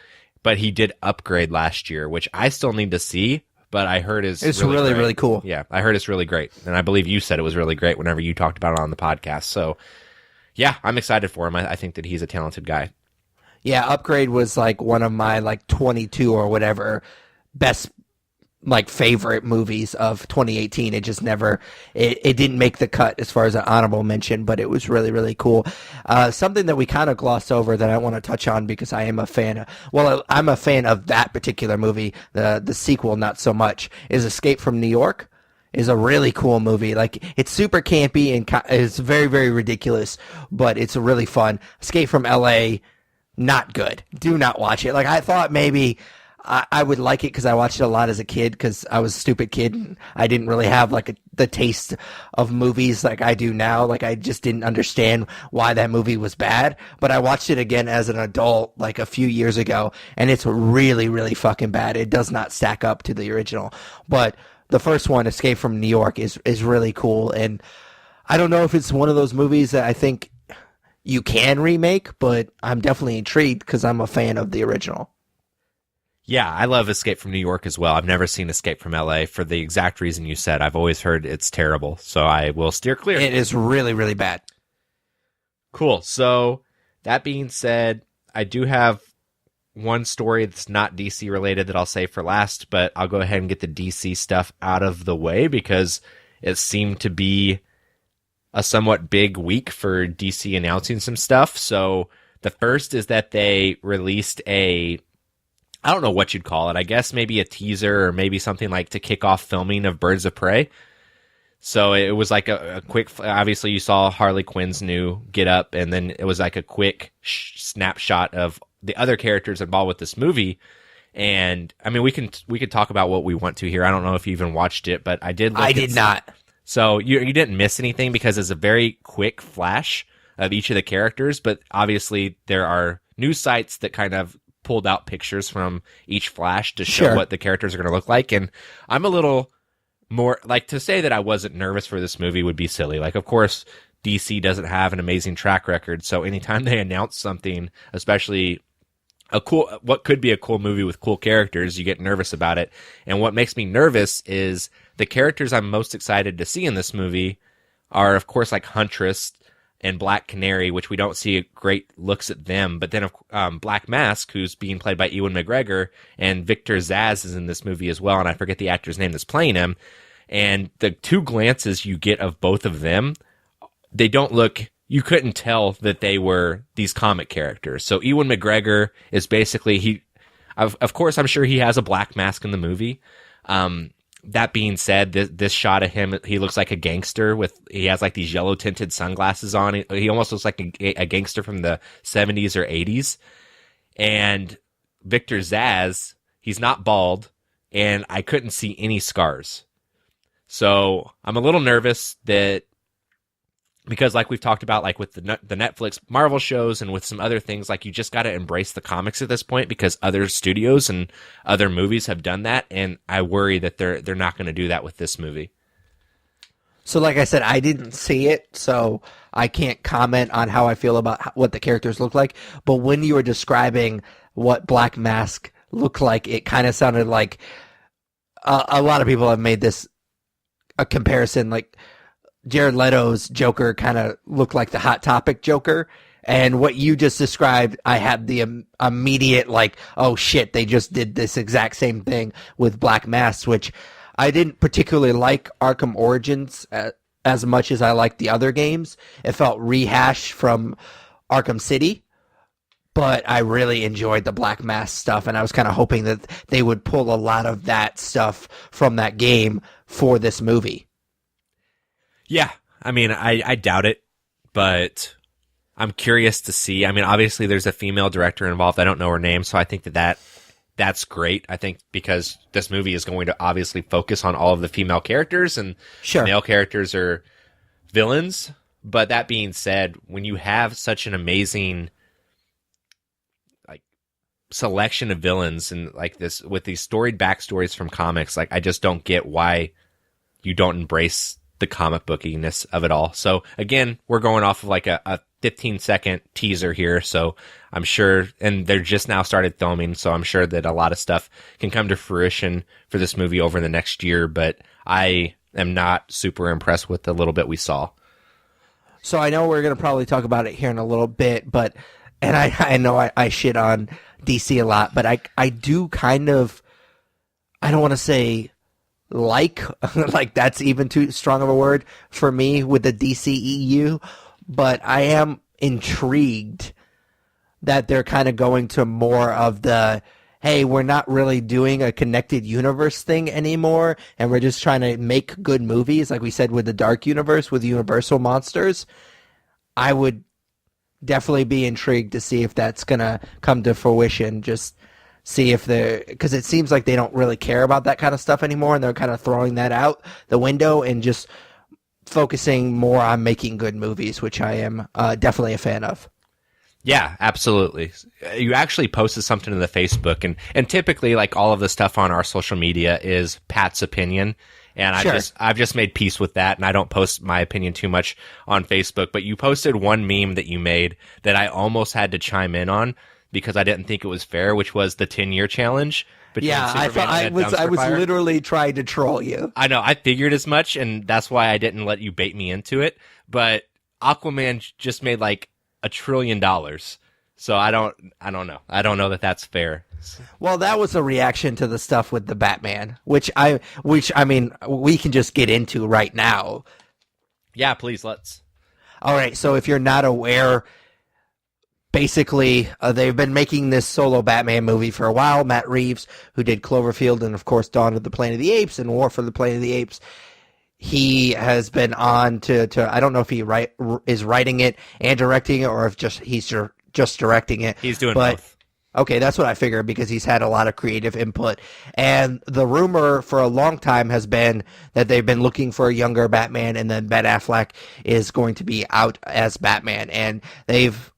But he did Upgrade last year, which I still need to see, but I heard it's really, really cool. Yeah, I heard it's really great. And I believe you said it was really great whenever you talked about it on the podcast. So, yeah, I'm excited for him. I think that he's a talented guy. Yeah, Upgrade was like one of my 22 or whatever best favorite movies of 2018. It just never it didn't make the cut as far as an honorable mention, but it was really, really cool. Something that we kind of glossed over that I want to touch on because I am a fan I'm a fan of that particular movie. The sequel not so much, is Escape from New York. Is a really cool movie. It's super campy and it's very, very ridiculous, but it's really fun. Escape from LA, not good. Do not watch it. I thought maybe I would like it because I watched it a lot as a kid because I was a stupid kid and I didn't really have the taste of movies like I do now. I just didn't understand why that movie was bad. But I watched it again as an adult a few years ago, and it's really, really fucking bad. It does not stack up to the original. But the first one, Escape from New York, is really cool. And I don't know if it's one of those movies that I think you can remake, but I'm definitely intrigued because I'm a fan of the original. Yeah, I love Escape from New York as well. I've never seen Escape from LA for the exact reason you said. I've always heard it's terrible, so I will steer clear. It is really, really bad. Cool. So that being said, I do have one story that's not DC related that I'll save for last, but I'll go ahead and get the DC stuff out of the way because it seemed to be a somewhat big week for DC announcing some stuff. So the first is that they released I don't know what you'd call it. I guess maybe a teaser or maybe something to kick off filming of Birds of Prey. So it was a quick, obviously you saw Harley Quinn's new get up, and then it was a quick snapshot of the other characters involved with this movie. And we could talk about what we want to here. I don't know if you even watched it, but I did. I did not. So you didn't miss anything because it's a very quick flash of each of the characters, but obviously there are news sites that kind of pulled out pictures from each flash to show what the characters are going to look like. And I'm a little more, to say that I wasn't nervous for this movie would be silly. Of course, DC doesn't have an amazing track record, so anytime they announce something, especially what could be a cool movie with cool characters, you get nervous about it. And what makes me nervous is the characters I'm most excited to see in this movie are, of course, Huntress and Black Canary, which we don't see great looks at them. But then Black Mask, who's being played by Ewan McGregor, and Victor Zsasz is in this movie as well, and I forget the actor's name that's playing him. And the 2 glances you get of both of them, they don't look... You couldn't tell that they were these comic characters. So Ewan McGregor is basically... Of course, I'm sure he has a black mask in the movie. That being said, this shot of him, he looks like a gangster he has these yellow tinted sunglasses on. He almost looks like a gangster from the 70s or 80s. And Victor Zsasz, he's not bald, and I couldn't see any scars. So I'm a little nervous that, because we've talked about with the Netflix Marvel shows and with some other things, you just got to embrace the comics at this point because other studios and other movies have done that, and I worry that they're not going to do that with this movie. So like I said, I didn't see it, so I can't comment on how I feel about what the characters look like, but when you were describing what Black Mask looked like, it kind of sounded like a lot of people have made a comparison, Jared Leto's Joker kind of looked like the Hot Topic Joker, and what you just described, I had the immediate oh shit, they just did this exact same thing with Black Mask, which I didn't particularly like Arkham Origins as much as I liked the other games. It felt rehashed from Arkham City, but I really enjoyed the Black Mask stuff, and I was kind of hoping that they would pull a lot of that stuff from that game for this movie. Yeah, I doubt it, but I'm curious to see. Obviously there's a female director involved. I don't know her name, so I think that that's great. I think because this movie is going to obviously focus on all of the female characters, and male characters are villains. But that being said, when you have such an amazing like selection of villains and like this with these storied backstories from comics, like I just don't get why you don't embrace the comic bookiness of it all. So again, we're going off of like a 15-second teaser here, so I'm sure, and they're just now started filming, so I'm sure that a lot of stuff can come to fruition for this movie over the next year, but I am not super impressed with the little bit we saw. So I know we're going to probably talk about it here in a little bit, but, and I know I shit on DC a lot, but I do kind of, I don't want to say like that's even too strong of a word for me with the DCEU, but I am intrigued that they're kind of going to more of the, hey, we're not really doing a connected universe thing anymore, and we're just trying to make good movies, like we said with the Dark Universe, with Universal Monsters. I would definitely be intrigued to see if that's going to come to fruition, just see if they're, because it seems like they don't really care about that kind of stuff anymore, and they're kind of throwing that out the window and just focusing more on making good movies, which I am definitely a fan of. Yeah, absolutely. You actually posted something in the Facebook, and typically, like all of the stuff on our social media is Pat's opinion, and I've just made peace with that, and I don't post my opinion too much on Facebook. But you posted one meme that you made that I almost had to chime in on because I didn't think it was fair, which was the 10-year challenge. Yeah, I was literally trying to troll you. I know, I figured as much, and that's why I didn't let you bait me into it. But Aquaman just made like $1 trillion. So I don't know. I don't know that that's fair. Well, that was a reaction to the stuff with the Batman, which I mean, we can just get into right now. Yeah, please, let's. All right, so if you're not aware, basically, they've been making this solo Batman movie for a while. Matt Reeves, who did Cloverfield and, of course, Dawn of the Planet of the Apes and War for the Planet of the Apes, he has been on to I don't know if he is writing it and directing it, or if he's just directing it. He's doing both. Okay, that's what I figured, because he's had a lot of creative input. And the rumor for a long time has been that they've been looking for a younger Batman, and then Ben Affleck is going to be out as Batman. And they've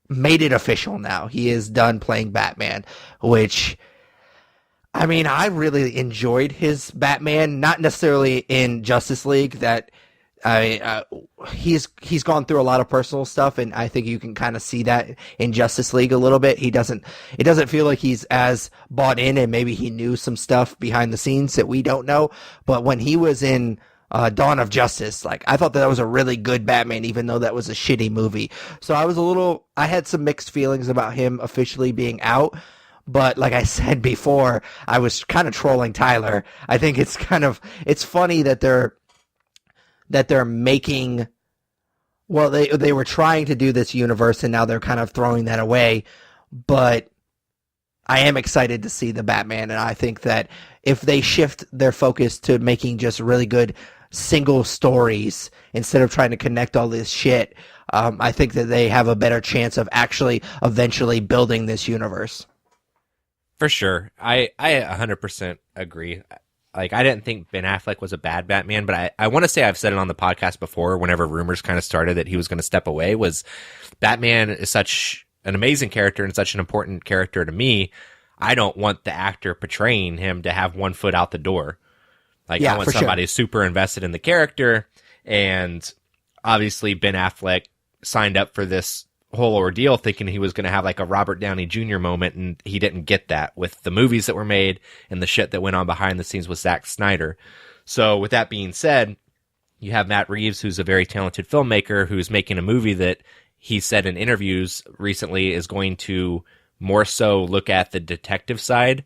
made it official now. He is done playing Batman, which, I mean, I really enjoyed his Batman, not necessarily in Justice League. That he's gone through a lot of personal stuff, and I think you can kind of see that in Justice League a little bit. It doesn't feel like he's as bought in, and maybe he knew some stuff behind the scenes that we don't know. But when he was in Dawn of Justice, like, I thought that was a really good Batman, even though that was a shitty movie. So I had some mixed feelings about him officially being out. But like I said before, I was kind of trolling Tyler. I think it's funny that they're making, well, they were trying to do this universe, and now they're kind of throwing that away. But I am excited to see the Batman, and I think that if they shift their focus to making just really good single stories instead of trying to connect all this shit, I think that they have a better chance of actually eventually building this universe. For sure. I 100% agree. Like, I didn't think Ben Affleck was a bad Batman, but I want to say I've said it on the podcast before, whenever rumors kind of started that he was going to step away, was Batman is such an amazing character and such an important character to me. I don't want the actor portraying him to have one foot out the door. Like, I want somebody super invested in the character, and obviously Ben Affleck signed up for this whole ordeal thinking he was going to have like a Robert Downey Jr. moment, and he didn't get that with the movies that were made and the shit that went on behind the scenes with Zack Snyder. So with that being said, you have Matt Reeves, who's a very talented filmmaker, who's making a movie that he said in interviews recently is going to more so look at the detective side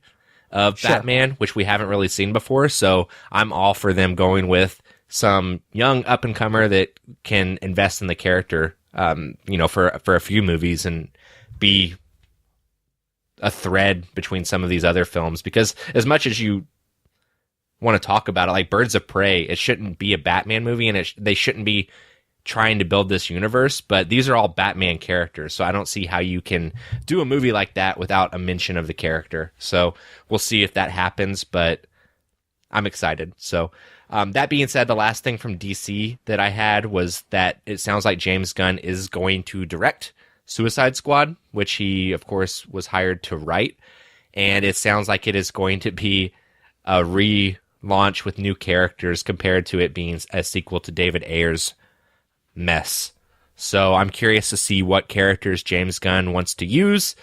of Batman, which we haven't really seen before. So I'm all for them going with some young up-and-comer that can invest in the character, for a few movies and be a thread between some of these other films. Because as much as you want to talk about it, like Birds of Prey, it shouldn't be a Batman movie, and they shouldn't be trying to build this universe, but these are all Batman characters, so I don't see how you can do a movie like that without a mention of the character. So we'll see if that happens, but I'm excited. So that being said, the last thing from DC that I had was that it sounds like James Gunn is going to direct Suicide Squad, which he, of course, was hired to write. And it sounds like it is going to be a relaunch with new characters compared to it being a sequel to David Ayer's mess. So I'm curious to see what characters James Gunn wants to use,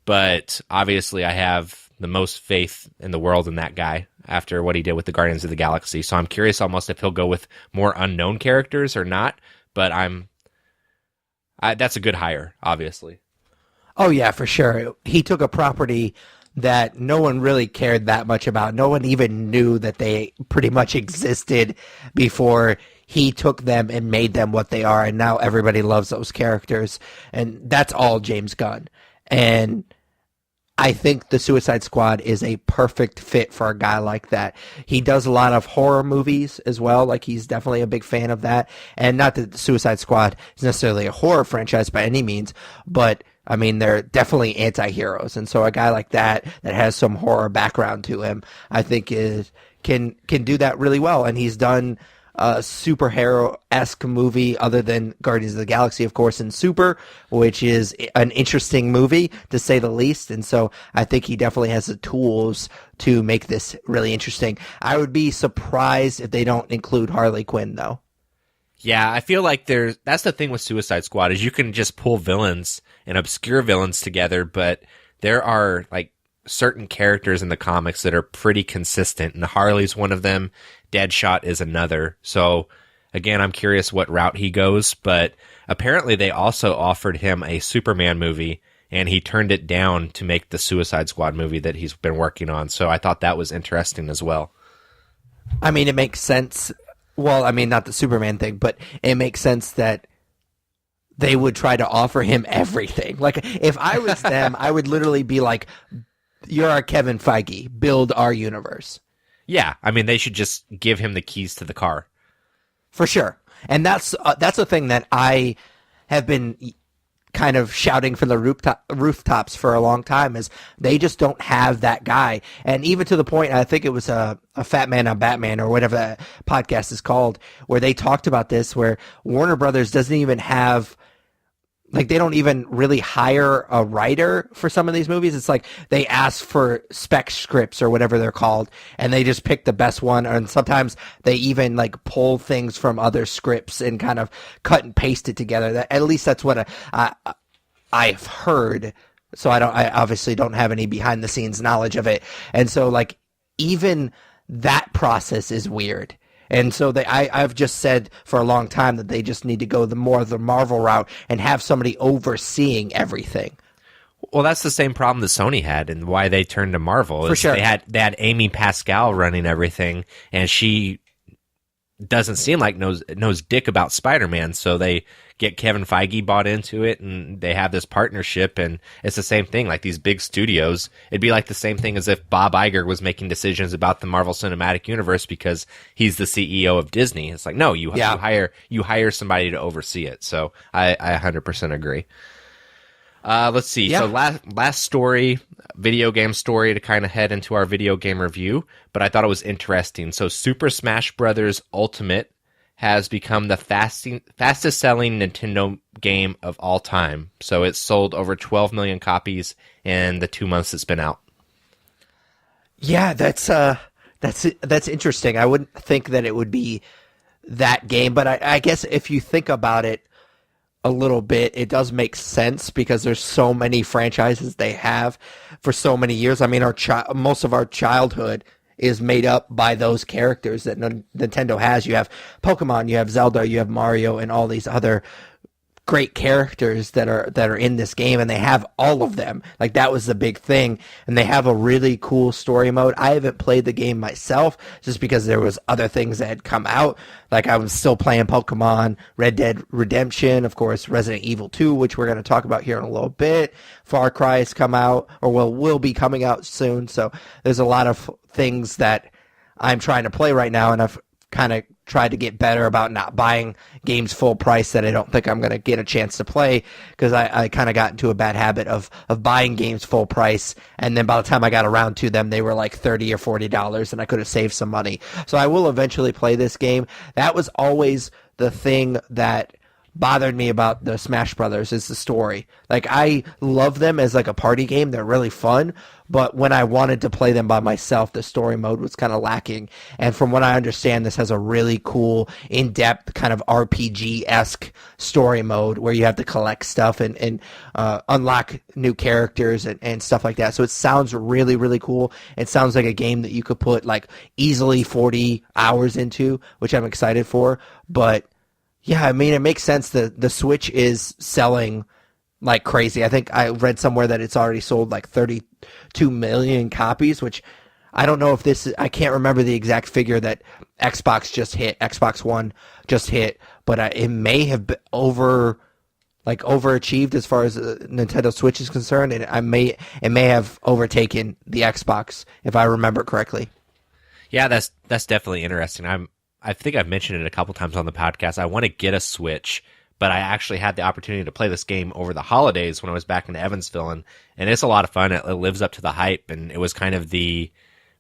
but obviously I have the most faith in the world in that guy after what he did with the Guardians of the Galaxy. So I'm curious almost if he'll go with more unknown characters or not, but that's a good hire, obviously. Oh yeah, for sure. He took a property that no one really cared that much about. No one even knew that they pretty much existed before he took them and made them what they are, and now everybody loves those characters, and that's all James Gunn. And I think the Suicide Squad is a perfect fit for a guy like that. He does a lot of horror movies as well, like he's definitely a big fan of that, and not that the Suicide Squad is necessarily a horror franchise by any means, but I mean, they're definitely anti-heroes, and so a guy like that has some horror background to him, I think can do that really well, and he's done a superhero-esque movie other than Guardians of the Galaxy, of course, and Super, which is an interesting movie, to say the least. And so I think he definitely has the tools to make this really interesting. I would be surprised if they don't include Harley Quinn, though. Yeah, I feel like that's the thing with Suicide Squad is you can just pull villains and obscure villains together, but there are like certain characters in the comics that are pretty consistent, and Harley's one of them. Deadshot is another. So again, I'm curious what route he goes, but apparently they also offered him a Superman movie, and he turned it down to make the Suicide Squad movie that he's been working on. So I thought that was interesting as well. I mean, it makes sense. Well, I mean, not the Superman thing, but it makes sense that they would try to offer him everything. Like, if I was them, I would literally be like, you're our Kevin Feige, build our universe. Yeah, I mean, they should just give him the keys to the car. For sure. And that's the thing that I have been kind of shouting from the rooftops for a long time, is they just don't have that guy. And even to the point, I think it was a Fat Man on Batman or whatever that podcast is called, where they talked about this, where Warner Brothers doesn't even have, like, they don't even really hire a writer for some of these movies. It's like they ask for spec scripts or whatever they're called, and they just pick the best one. And sometimes they even like pull things from other scripts and kind of cut and paste it together. At least that's what I've heard. So I obviously don't have any behind the scenes knowledge of it. And so like even that process is weird. And so I've just said for a long time that they just need to go the Marvel route and have somebody overseeing everything. Well, that's the same problem that Sony had, and why they turned to Marvel. For sure. They had Amy Pascal running everything, and she doesn't seem like knows dick about Spider-Man, so they get Kevin Feige bought into it, and they have this partnership, and it's the same thing. Like these big studios, it'd be like the same thing as if Bob Iger was making decisions about the Marvel Cinematic Universe because he's the CEO of Disney. It's like, no, you hire somebody to oversee it. So I 100% agree. Let's see. Yeah. So last story, video game story to kind of head into our video game review, but I thought it was interesting. So Super Smash Bros. Ultimate has become the fastest selling Nintendo game of all time. So it's sold over 12 million copies in the 2 months it's been out. Yeah, that's interesting. I wouldn't think that it would be that game, but I guess if you think about it a little bit, it does make sense because there's so many franchises they have for so many years. I mean, most of our childhood is made up by those characters that Nintendo has. You have Pokemon, you have Zelda, you have Mario, and all these other great characters that are in this game, and they have all of them. Like, that was the big thing, and they have a really cool story mode. I haven't played the game myself just because there was other things that had come out. Like, I was still playing Pokemon, Red Dead Redemption, of course, Resident Evil 2, which we're going to talk about here in a little bit. Far Cry has come out, or will be coming out soon. So there's a lot of things that I'm trying to play right now, and I've kind of try to get better about not buying games full price that I don't think I'm going to get a chance to play, because I kind of got into a bad habit of buying games full price, and then by the time I got around to them, they were like $30 or $40, and I could have saved some money. So I will eventually play this game. That was always the thing that bothered me about the Smash Brothers, is the story. Like, I love them as like a party game. They're really fun, but when I wanted to play them by myself, the story mode was kind of lacking. And from what I understand, this has a really cool, in-depth kind of RPG-esque story mode where you have to collect stuff and unlock new characters and stuff like that. So it sounds really, really cool. It sounds like a game that you could put like easily 40 hours into, which I'm excited for. But yeah, I mean, it makes sense that the Switch is selling like crazy. I think I read somewhere that it's already sold like 32 million copies, which I don't know if this is, I can't remember the exact figure that Xbox One just hit, but it may have been overachieved as far as Nintendo Switch is concerned, and it may have overtaken the Xbox, if I remember correctly. Yeah, that's definitely interesting. I think I've mentioned it a couple times on the podcast. I want to get a Switch, but I actually had the opportunity to play this game over the holidays when I was back in Evansville, and it's a lot of fun. It lives up to the hype, and it was kind of the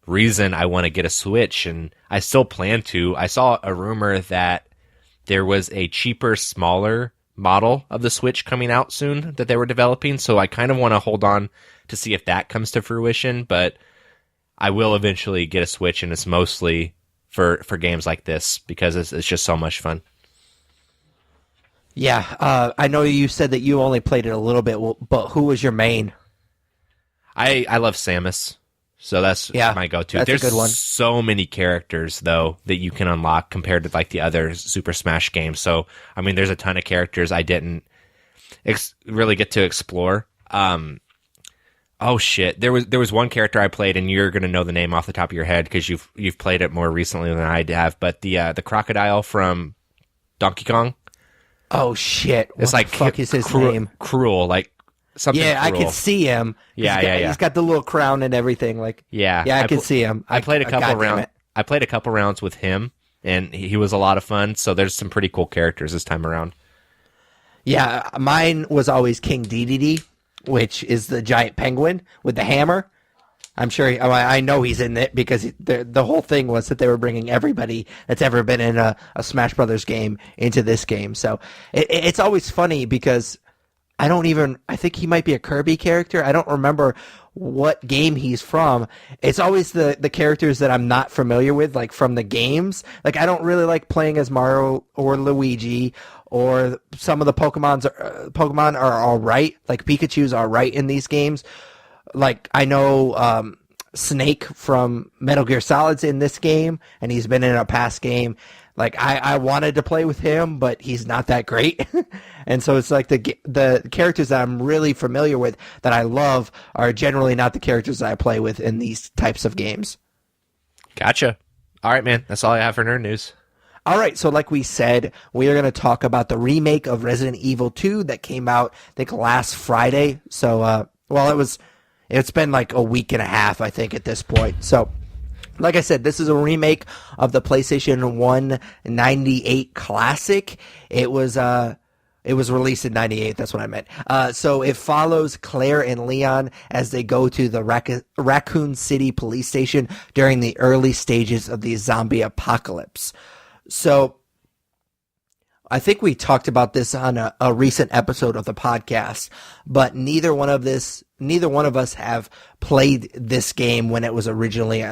reason I want to get a Switch, and I still plan to. I saw a rumor that there was a cheaper, smaller model of the Switch coming out soon that they were developing, so I kind of want to hold on to see if that comes to fruition, but I will eventually get a Switch, and it's mostly for games like this because it's just so much fun. Yeah, I know you said that you only played it a little bit, but who was your main? I love Samus, so that's my go-to. That's There's a good one. So many characters, though, that you can unlock compared to like the other Super Smash games. So, I mean, there's a ton of characters I didn't really get to explore. Oh shit! There was one character I played, and you're gonna know the name off the top of your head because you've played it more recently than I have. But the crocodile from Donkey Kong. Oh shit! It's what like the fuck is his name? Cruel, like something. Yeah, cruel. I can see him. Yeah. He's got the little crown and everything. Like, yeah, I can see him. I played a couple rounds. I played a couple rounds with him, and he was a lot of fun. So there's some pretty cool characters this time around. Yeah, mine was always King Dedede, which is the giant penguin with the hammer. I'm sure, I know he's in it because the whole thing was that they were bringing everybody that's ever been in a Smash Brothers game into this game. So it's always funny because I think he might be a Kirby character. I don't remember what game he's from. It's always the characters that I'm not familiar with, like from the games. Like, I don't really like playing as Mario or Luigi, or some of the Pokemon are all right. Like, Pikachu's all right in these games. Like, I know Snake from Metal Gear Solid's in this game, and he's been in a past game. Like, I wanted to play with him, but he's not that great. And so it's like the characters that I'm really familiar with, that I love, are generally not the characters that I play with in these types of games. Gotcha. All right, man. That's all I have for nerd news. All right, so like we said, we are going to talk about the remake of Resident Evil 2 that came out, I think, last Friday. So, it's been like a week and a half, I think, at this point. So, like I said, this is a remake of the PlayStation 1 98 classic. It was released in 98, that's what I meant. So it follows Claire and Leon as they go to the Raccoon City police station during the early stages of the zombie apocalypse. So I think we talked about this on a recent episode of the podcast, but neither one of us have played this game when it was originally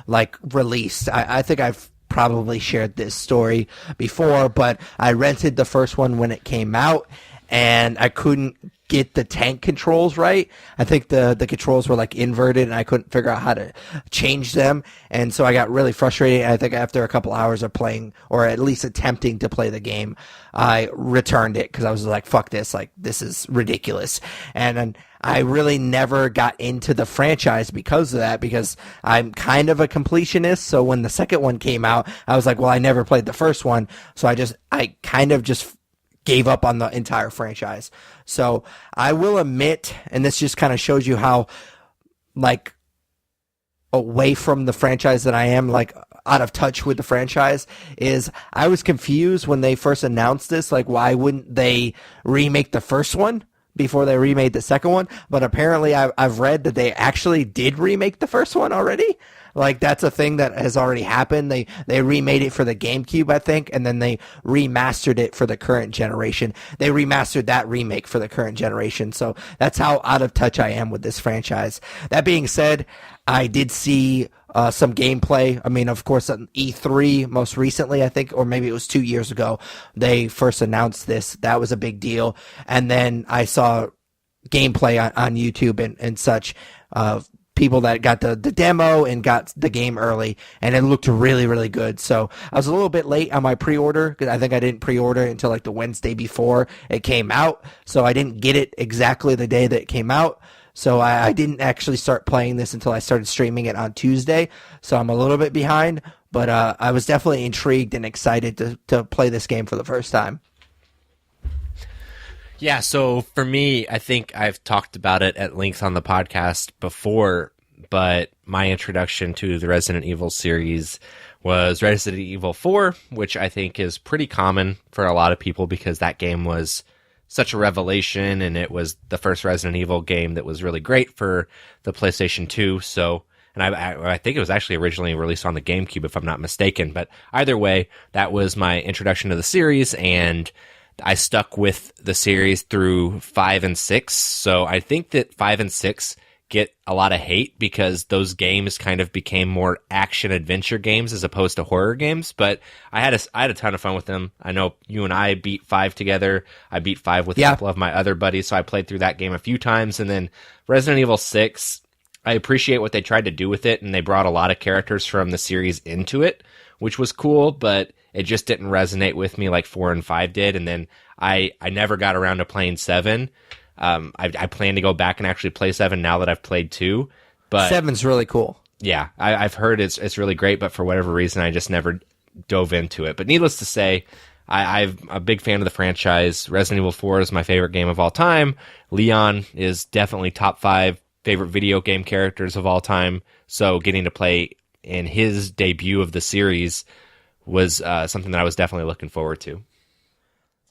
released. I think I've probably shared this story before, but I rented the first one when it came out, and I couldn't get the tank controls right. I think the controls were like inverted, and I couldn't figure out how to change them, and so I got really frustrated. I think after a couple hours of playing, or at least attempting to play the game, I returned it because I was like, fuck this, like, this is ridiculous. And I really never got into the franchise because of that, because I'm kind of a completionist. So when the second one came out, I was like, well, I never played the first one, so I kind of just gave up on the entire franchise. So I will admit, and this just kind of shows you how, like, away from the franchise than I am like out of touch with the franchise is I was confused when they first announced this. Like, why wouldn't they remake the first one before they remade the second one? But apparently I've read that they actually did remake the first one already. Like, that's a thing that has already happened. They remade it for the GameCube, I think, and then they remastered it for the current generation. They remastered that remake for the current generation. So that's how out of touch I am with this franchise. That being said, I did see some gameplay. I mean, of course, on E3 most recently, I think, or maybe it was 2 years ago, they first announced this. That was a big deal. And then I saw gameplay on YouTube and such, people that got the demo and got the game early, and it looked really, really good. So I was a little bit late on my pre-order because I think I didn't pre-order until like the Wednesday before it came out. So I didn't get it exactly the day that it came out. So I didn't actually start playing this until I started streaming it on Tuesday. So I'm a little bit behind, but I was definitely intrigued and excited to play this game for the first time. Yeah, so for me, I think I've talked about it at length on the podcast before, but my introduction to the Resident Evil series was Resident Evil 4, which I think is pretty common for a lot of people because that game was such a revelation, and it was the first Resident Evil game that was really great for the PlayStation 2. So, and I think it was actually originally released on the GameCube, if I'm not mistaken. But either way, that was my introduction to the series, and I stuck with the series through 5 and 6. So I think that 5 and 6 get a lot of hate because those games kind of became more action adventure games as opposed to horror games. But I had a ton of fun with them. I know you and I beat 5 together. I beat 5 with a couple of my other buddies, so I played through that game a few times. And then Resident Evil 6, I appreciate what they tried to do with it, and they brought a lot of characters from the series into it, which was cool, but it just didn't resonate with me like 4 and 5 did. And then I never got around to playing 7. I plan to go back and actually play 7 now that I've played 2. But 7's really cool. Yeah, I've heard it's really great, but for whatever reason, I just never dove into it. But needless to say, I'm a big fan of the franchise. Resident Evil 4 is my favorite game of all time. Leon is definitely top 5 favorite video game characters of all time. So getting to play in his debut of the series was something that I was definitely looking forward to.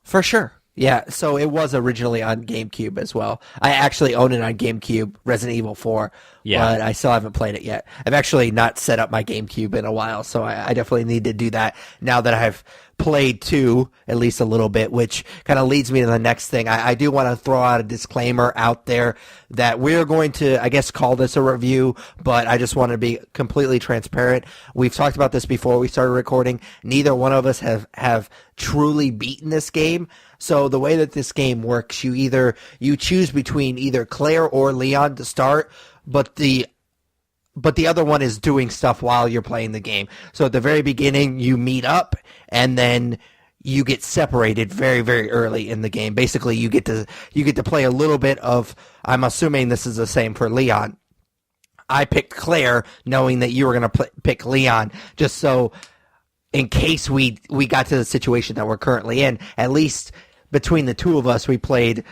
For sure. Yeah, so it was originally on GameCube as well. I actually own it on GameCube, Resident Evil 4, but I still haven't played it yet. I've actually not set up my GameCube in a while, so I definitely need to do that now that I've played 2 at least a little bit, which kind of leads me to the next thing. I do want to throw out a disclaimer out there that we're going to, I guess, call this a review, but I just want to be completely transparent. We've talked about this before we started recording. Neither one of us have truly beaten this game. So the way that this game works, you choose between either Claire or Leon to start, but the other one is doing stuff while you're playing the game. So at the very beginning, you meet up, and then you get separated very, very early in the game. Basically, you get to play a little bit of. I'm assuming this is the same for Leon. I picked Claire, knowing that you were going to pick Leon, just so in case we got to the situation that we're currently in, at least between the two of us, we played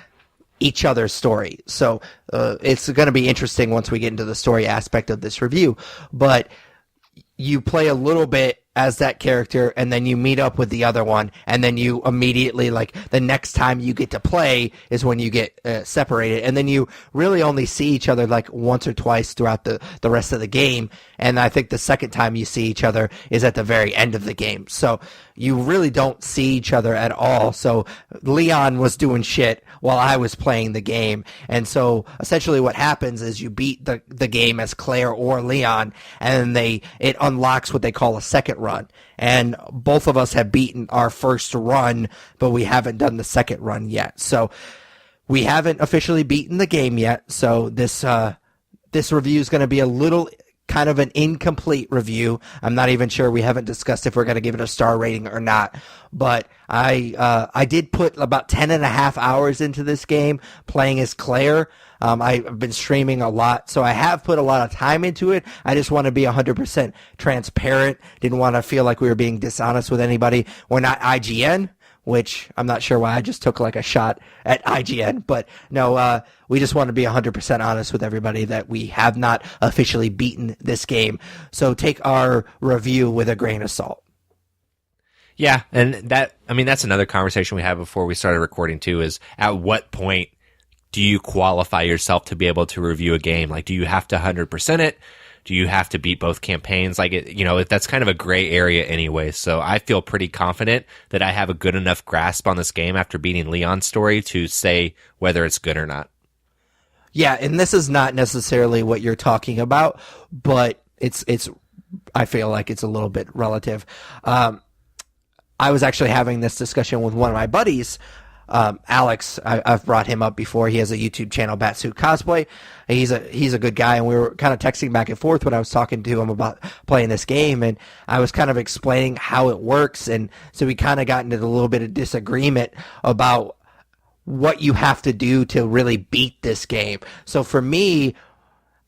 each other's story. So it's going to be interesting once we get into the story aspect of this review. But you play a little bit as that character, and then you meet up with the other one, and then you immediately, like, the next time you get to play is when you get separated, and then you really only see each other like once or twice throughout the rest of the game, and I think the second time you see each other is at the very end of the game. So you really don't see each other at all. So Leon was doing shit while I was playing the game, and so essentially what happens is you beat the game as Claire or Leon, and it unlocks what they call a second run. And both of us have beaten our first run, but we haven't done the second run yet. So we haven't officially beaten the game yet. So this review is going to be a little kind of an incomplete review. I'm not even sure. We haven't discussed if we're going to give it a star rating or not. But I did put about 10 and a half hours into this game playing as Claire. I've been streaming a lot, so I have put a lot of time into it. I just want to be 100% transparent. Didn't want to feel like we were being dishonest with anybody. We're not IGN. which I'm not sure why I just took like a shot at IGN. But no, we just want to be 100% honest with everybody that we have not officially beaten this game. So take our review with a grain of salt. Yeah, and that's another conversation we had before we started recording too, is at what point do you qualify yourself to be able to review a game? Like, do you have to 100% it? Do you have to beat both campaigns? Like, that's kind of a gray area anyway. So I feel pretty confident that I have a good enough grasp on this game after beating Leon's story to say whether it's good or not. Yeah, and this is not necessarily what you're talking about, but it's. I feel like it's a little bit relative. I was actually having this discussion with one of my buddies, Alex. I've brought him up before. He has a YouTube channel, Batsuit Cosplay. He's a good guy, and we were kind of texting back and forth when I was talking to him about playing this game, and I was kind of explaining how it works, and so we kind of got into a little bit of disagreement about what you have to do to really beat this game. So for me,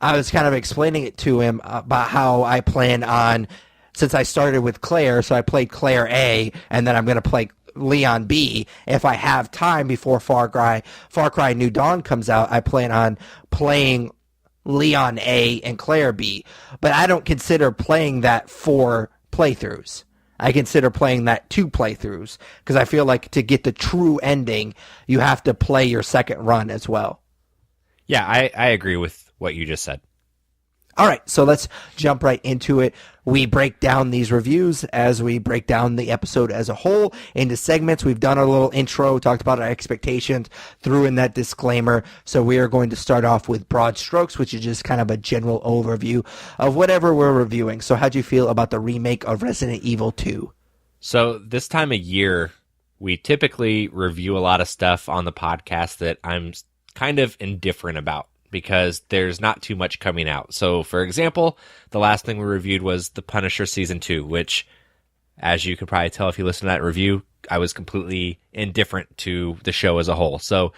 I was kind of explaining it to him about how I plan on, since I started with Claire, so I played Claire A, and then I'm going to play Leon B. If I have time before Far Cry New Dawn comes out, I plan on playing Leon A and Claire B. But I don't consider playing that 4 playthroughs. I consider playing that 2 playthroughs, because I feel like to get the true ending, you have to play your second run as well. Yeah, I agree with what you just said. All right, so let's jump right into it. We break down these reviews as we break down the episode as a whole into segments. We've done a little intro, talked about our expectations, threw in that disclaimer. So we are going to start off with broad strokes, which is just kind of a general overview of whatever we're reviewing. So how'd you feel about the remake of Resident Evil 2? So this time of year, we typically review a lot of stuff on the podcast that I'm kind of indifferent about, because there's not too much coming out. So, for example, the last thing we reviewed was The Punisher Season 2, which, as you could probably tell if you listen to that review, I was completely indifferent to the show as a whole. So,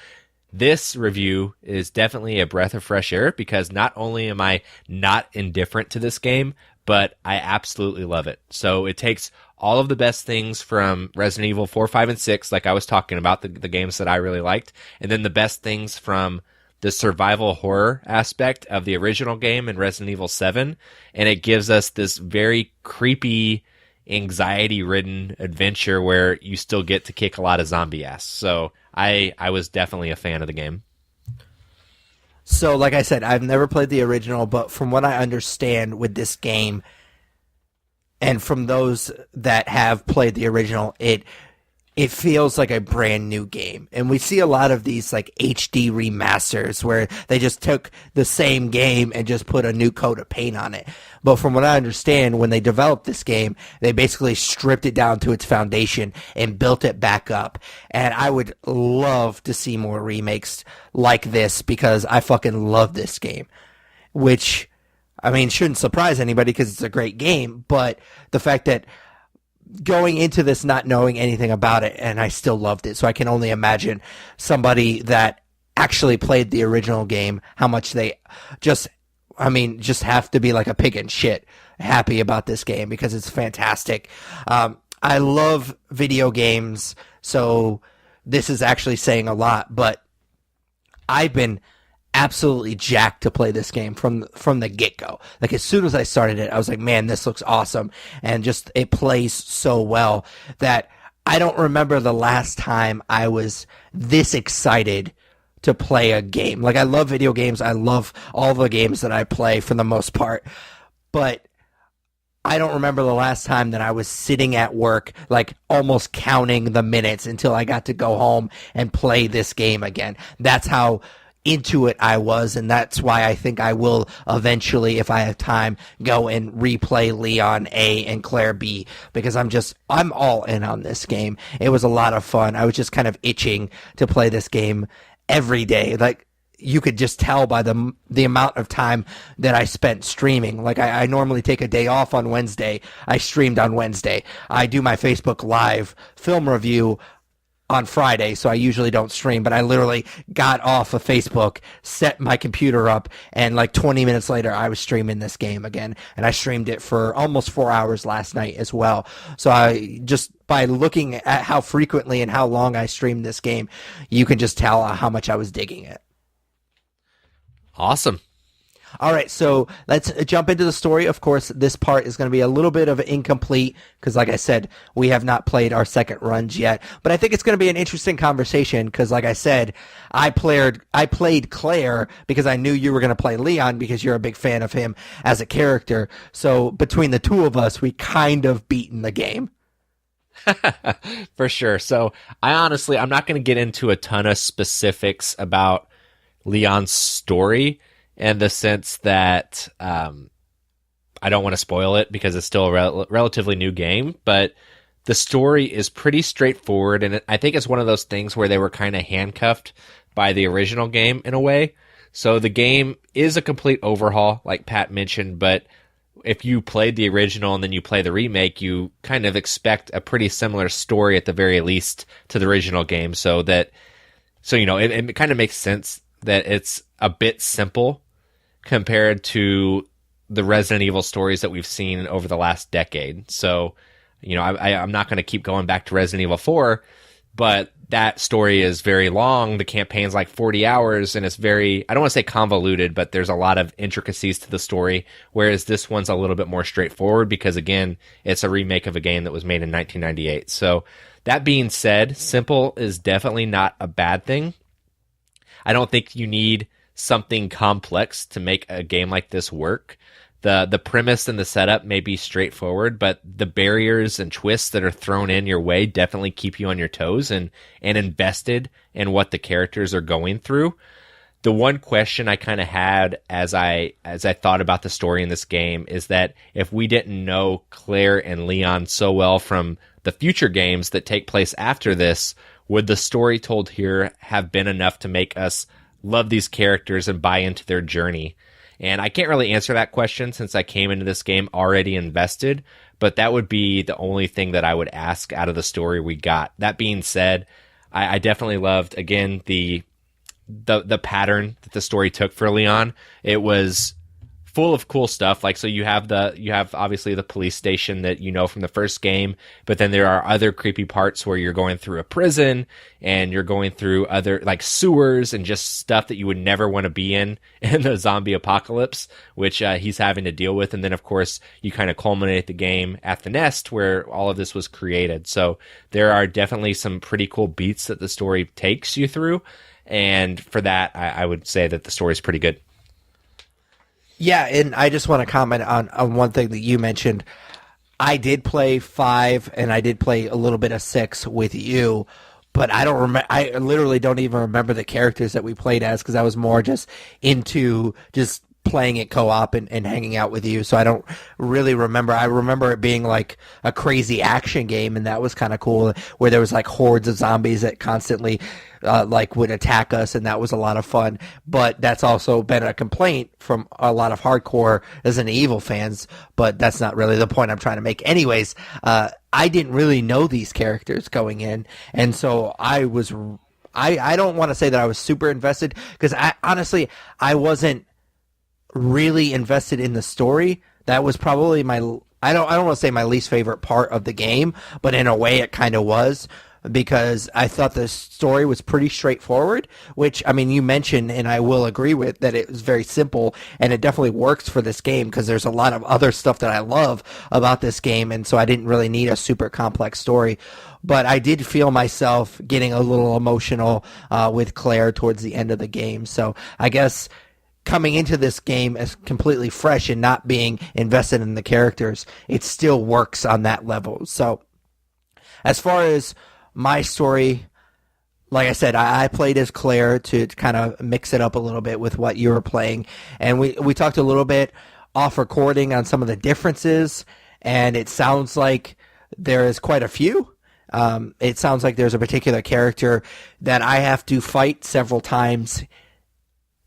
this review is definitely a breath of fresh air, because not only am I not indifferent to this game, but I absolutely love it. So, it takes all of the best things from Resident Evil 4, 5, and 6, like I was talking about, the games that I really liked, and then the best things from the survival horror aspect of the original game in Resident Evil 7, and it gives us this very creepy, anxiety-ridden adventure where you still get to kick a lot of zombie ass. So I was definitely a fan of the game. So, like I said, I've never played the original, but from what I understand with this game, and from those that have played the original, it feels like a brand new game. And we see a lot of these like HD remasters where they just took the same game and just put a new coat of paint on it. But from what I understand, when they developed this game, they basically stripped it down to its foundation and built it back up. And I would love to see more remakes like this, because I fucking love this game. Which, I mean, shouldn't surprise anybody because it's a great game. But the fact that going into this not knowing anything about it, and I still loved it. So I can only imagine somebody that actually played the original game, how much they just have to be like a pig in shit happy about this game, because it's fantastic. I love video games, so this is actually saying a lot, but I've been absolutely jacked to play this game from the get-go. Like, as soon as I started it, I was like, man, this looks awesome. And just, it plays so well that I don't remember the last time I was this excited to play a game. Like, I love video games. I love all the games that I play for the most part. But I don't remember the last time that I was sitting at work, like, almost counting the minutes until I got to go home and play this game again. That's how into it I was, and that's why I think I will eventually, if I have time, go and replay Leon A and Claire B, because I'm all in on this game. It was a lot of fun. I was just kind of itching to play this game every day. Like, you could just tell by the amount of time that I spent streaming. Like, I normally take a day off on Wednesday. I streamed on Wednesday. I do my Facebook Live film review on Friday, so I usually don't stream, but I literally got off of Facebook, set my computer up, and like 20 minutes later, I was streaming this game again, and I streamed it for almost 4 hours last night as well. So I just, by looking at how frequently and how long I streamed this game, you can just tell how much I was digging it. Awesome. All right, so let's jump into the story. Of course, this part is going to be a little bit of incomplete because, like I said, we have not played our second runs yet. But I think it's going to be an interesting conversation because, like I said, I played Claire because I knew you were going to play Leon because you're a big fan of him as a character. So between the two of us, we kind of beaten the game. For sure. So I'm not going to get into a ton of specifics about Leon's story, in the sense that I don't want to spoil it because it's still a relatively new game, but the story is pretty straightforward, and I think it's one of those things where they were kind of handcuffed by the original game in a way. So the game is a complete overhaul, like Pat mentioned, but if you played the original and then you play the remake, you kind of expect a pretty similar story at the very least to the original game, so it kind of makes sense that it's a bit simple compared to the Resident Evil stories that we've seen over the last decade. So, I'm not going to keep going back to Resident Evil 4, but that story is very long. The campaign's like 40 hours, and it's very, I don't want to say convoluted, but there's a lot of intricacies to the story, whereas this one's a little bit more straightforward because, again, it's a remake of a game that was made in 1998. So, that being said, simple is definitely not a bad thing. I don't think you need something complex to make a game like this work. The premise and the setup may be straightforward, but the barriers and twists that are thrown in your way definitely keep you on your toes and invested in what the characters are going through. The one question I kind of had as I thought about the story in this game is that if we didn't know Claire and Leon so well from the future games that take place after this, would the story told here have been enough to make us love these characters and buy into their journey? And I can't really answer that question since I came into this game already invested, but that would be the only thing that I would ask out of the story we got. That being said, I definitely loved, again, the pattern that the story took for Leon. It was full of cool stuff. Like, so you have obviously the police station that you know from the first game, but then there are other creepy parts where you're going through a prison and you're going through other like sewers and just stuff that you would never want to be in the zombie apocalypse, which he's having to deal with. And then of course you kind of culminate the game at the nest where all of this was created. So there are definitely some pretty cool beats that the story takes you through. And for that, I would say that the story is pretty good. Yeah, and I just want to comment on one thing that you mentioned. I did play 5, and I did play a little bit of 6 with you, but I don't remember. I literally don't even remember the characters that we played as because I was more just into just playing it co-op and hanging out with you, so I don't really remember. I remember it being like a crazy action game, and that was kind of cool, where there was like hordes of zombies that constantly would attack us, and that was a lot of fun. But that's also been a complaint from a lot of hardcore Resident Evil fans, but that's not really the point I'm trying to make. Anyways, I didn't really know these characters going in, and so I don't want to say that I was super invested, because honestly, I wasn't really invested in the story. That was probably I don't want to say my least favorite part of the game, but in a way it kind of was, because I thought the story was pretty straightforward, which, I mean, you mentioned, and I will agree with, that it was very simple, and it definitely works for this game, because there's a lot of other stuff that I love about this game, and so I didn't really need a super complex story. But I did feel myself getting a little emotional with Claire towards the end of the game, so I guess coming into this game as completely fresh and not being invested in the characters, it still works on that level. So as far as my story, like I said, I played as Claire to kind of mix it up a little bit with what you were playing. And we talked a little bit off recording on some of the differences, and it sounds like there is quite a few. It sounds like there's a particular character that I have to fight several times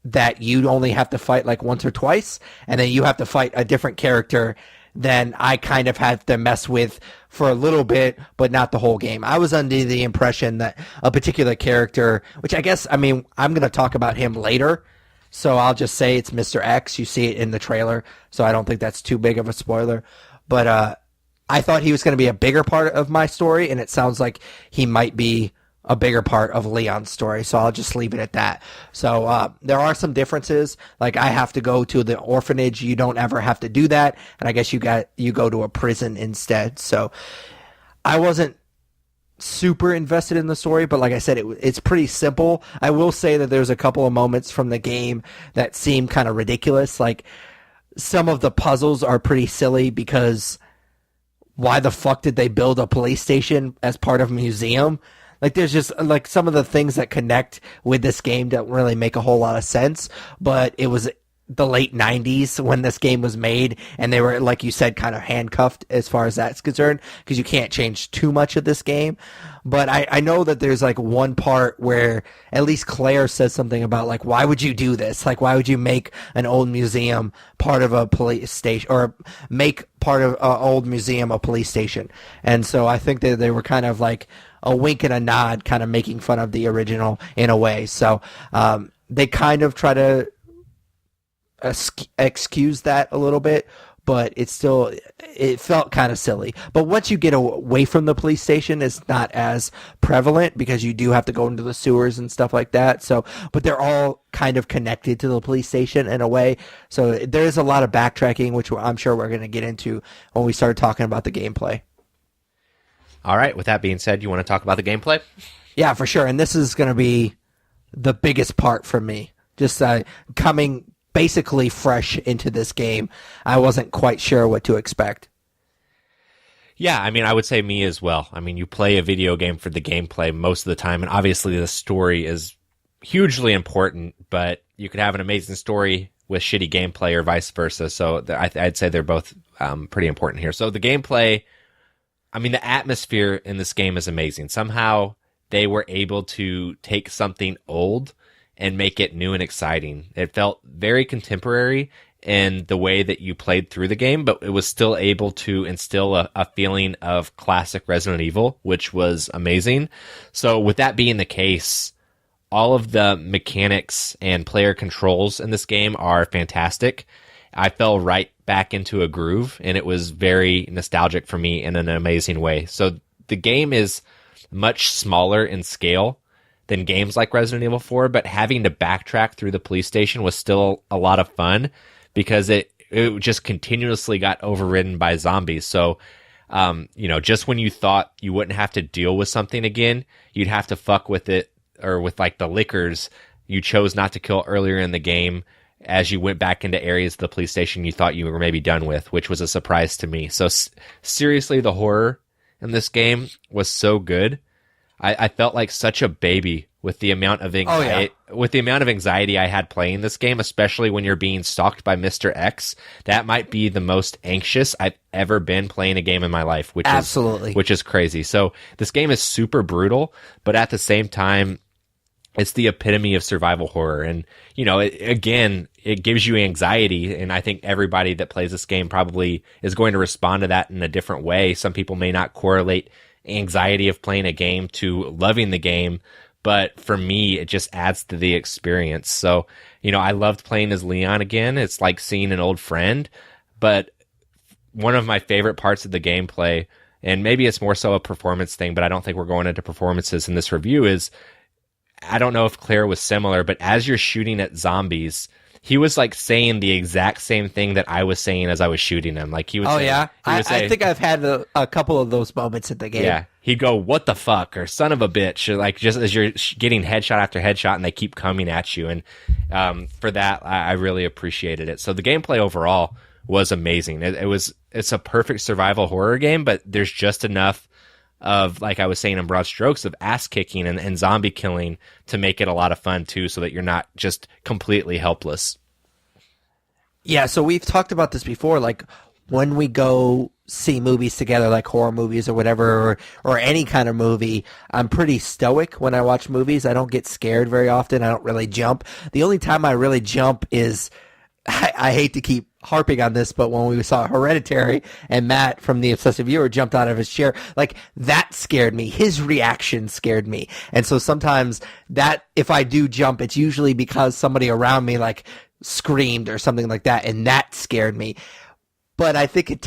that you only have to fight like once or twice, and then you have to fight a different character then I kind of had to mess with for a little bit, but not the whole game. I was under the impression that a particular character, which I guess, I mean, I'm going to talk about him later, so I'll just say it's Mr. X. You see it in the trailer, so I don't think that's too big of a spoiler. But I thought he was going to be a bigger part of my story, and it sounds like he might be a bigger part of Leon's story, so I'll just leave it at that. So there are some differences. Like, I have to go to the orphanage. You don't ever have to do that, and I guess you go to a prison instead. So I wasn't super invested in the story, but like I said, it's pretty simple. I will say that there's a couple of moments from the game that seem kind of ridiculous. Like, some of the puzzles are pretty silly because why the fuck did they build a police station as part of a museum? Like, there's just, like, some of the things that connect with this game don't really make a whole lot of sense, but it was the late 90s when this game was made, and they were, like you said, kind of handcuffed as far as that's concerned, because you can't change too much of this game. But I know that there's, like, one part where at least Claire says something about, like, why would you do this? Like, why would you make an old museum part of a police station, or make part of an old museum a police station? And so I think that they were kind of, like, a wink and a nod, kind of making fun of the original in a way. So they kind of try to excuse that a little bit, but it felt kind of silly. But once you get away from the police station, it's not as prevalent because you do have to go into the sewers and stuff like that. So, but they're all kind of connected to the police station in a way. So there is a lot of backtracking, which I'm sure we're going to get into when we start talking about the gameplay. All right. With that being said, you want to talk about the gameplay? Yeah, for sure. And this is going to be the biggest part for me. Just coming basically fresh into this game, I wasn't quite sure what to expect. Yeah, I mean, I would say me as well. I mean, you play a video game for the gameplay most of the time, and obviously the story is hugely important, but you could have an amazing story with shitty gameplay or vice versa. So I'd say they're both pretty important here. So the gameplay, I mean, the atmosphere in this game is amazing. Somehow they were able to take something old and make it new and exciting. It felt very contemporary in the way that you played through the game, but it was still able to instill a feeling of classic Resident Evil, which was amazing. So with that being the case, all of the mechanics and player controls in this game are fantastic. I fell right back into a groove, and it was very nostalgic for me in an amazing way. So the game is much smaller in scale than games like Resident Evil 4, but having to backtrack through the police station was still a lot of fun because it just continuously got overridden by zombies. So, just when you thought you wouldn't have to deal with something again, you'd have to fuck with it, or with like the lickers you chose not to kill earlier in the game as you went back into areas of the police station you thought you were maybe done with, which was a surprise to me. So seriously, the horror in this game was so good. I felt like such a baby with the amount of anxiety I had playing this game, especially when you're being stalked by Mr. X. That might be the most anxious I've ever been playing a game in my life, which is crazy. So this game is super brutal, but at the same time, it's the epitome of survival horror. And, it gives you anxiety. And I think everybody that plays this game probably is going to respond to that in a different way. Some people may not correlate anxiety of playing a game to loving the game, but for me, it just adds to the experience. So, I loved playing as Leon again. It's like seeing an old friend, but one of my favorite parts of the gameplay, and maybe it's more so a performance thing, but I don't think we're going into performances in this review, is I don't know if Claire was similar, but as you're shooting at zombies, he was like saying the exact same thing that I was saying as I was shooting him. Like he would say, yeah? I think I've had a couple of those moments in the game. Yeah. He'd go, "What the fuck?" or "Son of a bitch," or like just as you're getting headshot after headshot and they keep coming at you. And for that, I really appreciated it. So the gameplay overall was amazing. It's a perfect survival horror game, but there's just enough of, like I was saying in broad strokes, of ass kicking and zombie killing to make it a lot of fun too, so that you're not just completely helpless. Yeah, so we've talked about this before, like when we go see movies together, like horror movies or whatever, or any kind of movie, I'm pretty stoic when I watch movies. I don't get scared very often. I don't really jump. The only time I really jump is, I hate to keep harping on this, but when we saw Hereditary and Matt from the Obsessive Viewer jumped out of his chair, like that scared me. His reaction scared me. And so sometimes that if I do jump, it's usually because somebody around me like screamed or something like that, and that scared me. But I think it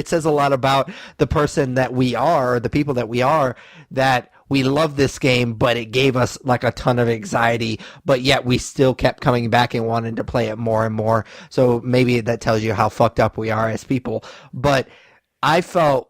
says a lot about the person that we are, or the people that we are, that we love this game, but it gave us like a ton of anxiety, but yet we still kept coming back and wanting to play it more and more. So maybe that tells you how fucked up we are as people. But I felt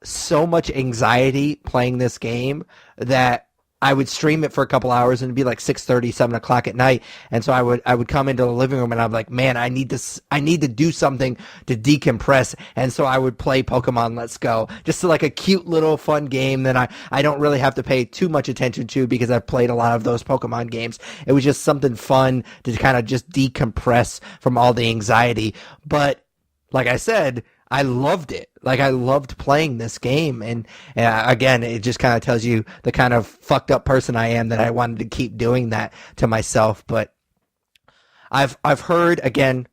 so much anxiety playing this game that I would stream it for a couple hours and it'd be like 6:30, 7 o'clock at night. And so I would come into the living room and I'm like, man, I need to do something to decompress. And so I would play Pokemon Let's Go, just like a cute little fun game that I don't really have to pay too much attention to because I've played a lot of those Pokemon games. It was just something fun to kind of just decompress from all the anxiety. But like I said, I loved it. Like, I loved playing this game. And again, it just kind of tells you the kind of fucked up person I am, that I wanted to keep doing that to myself. But I've heard, again,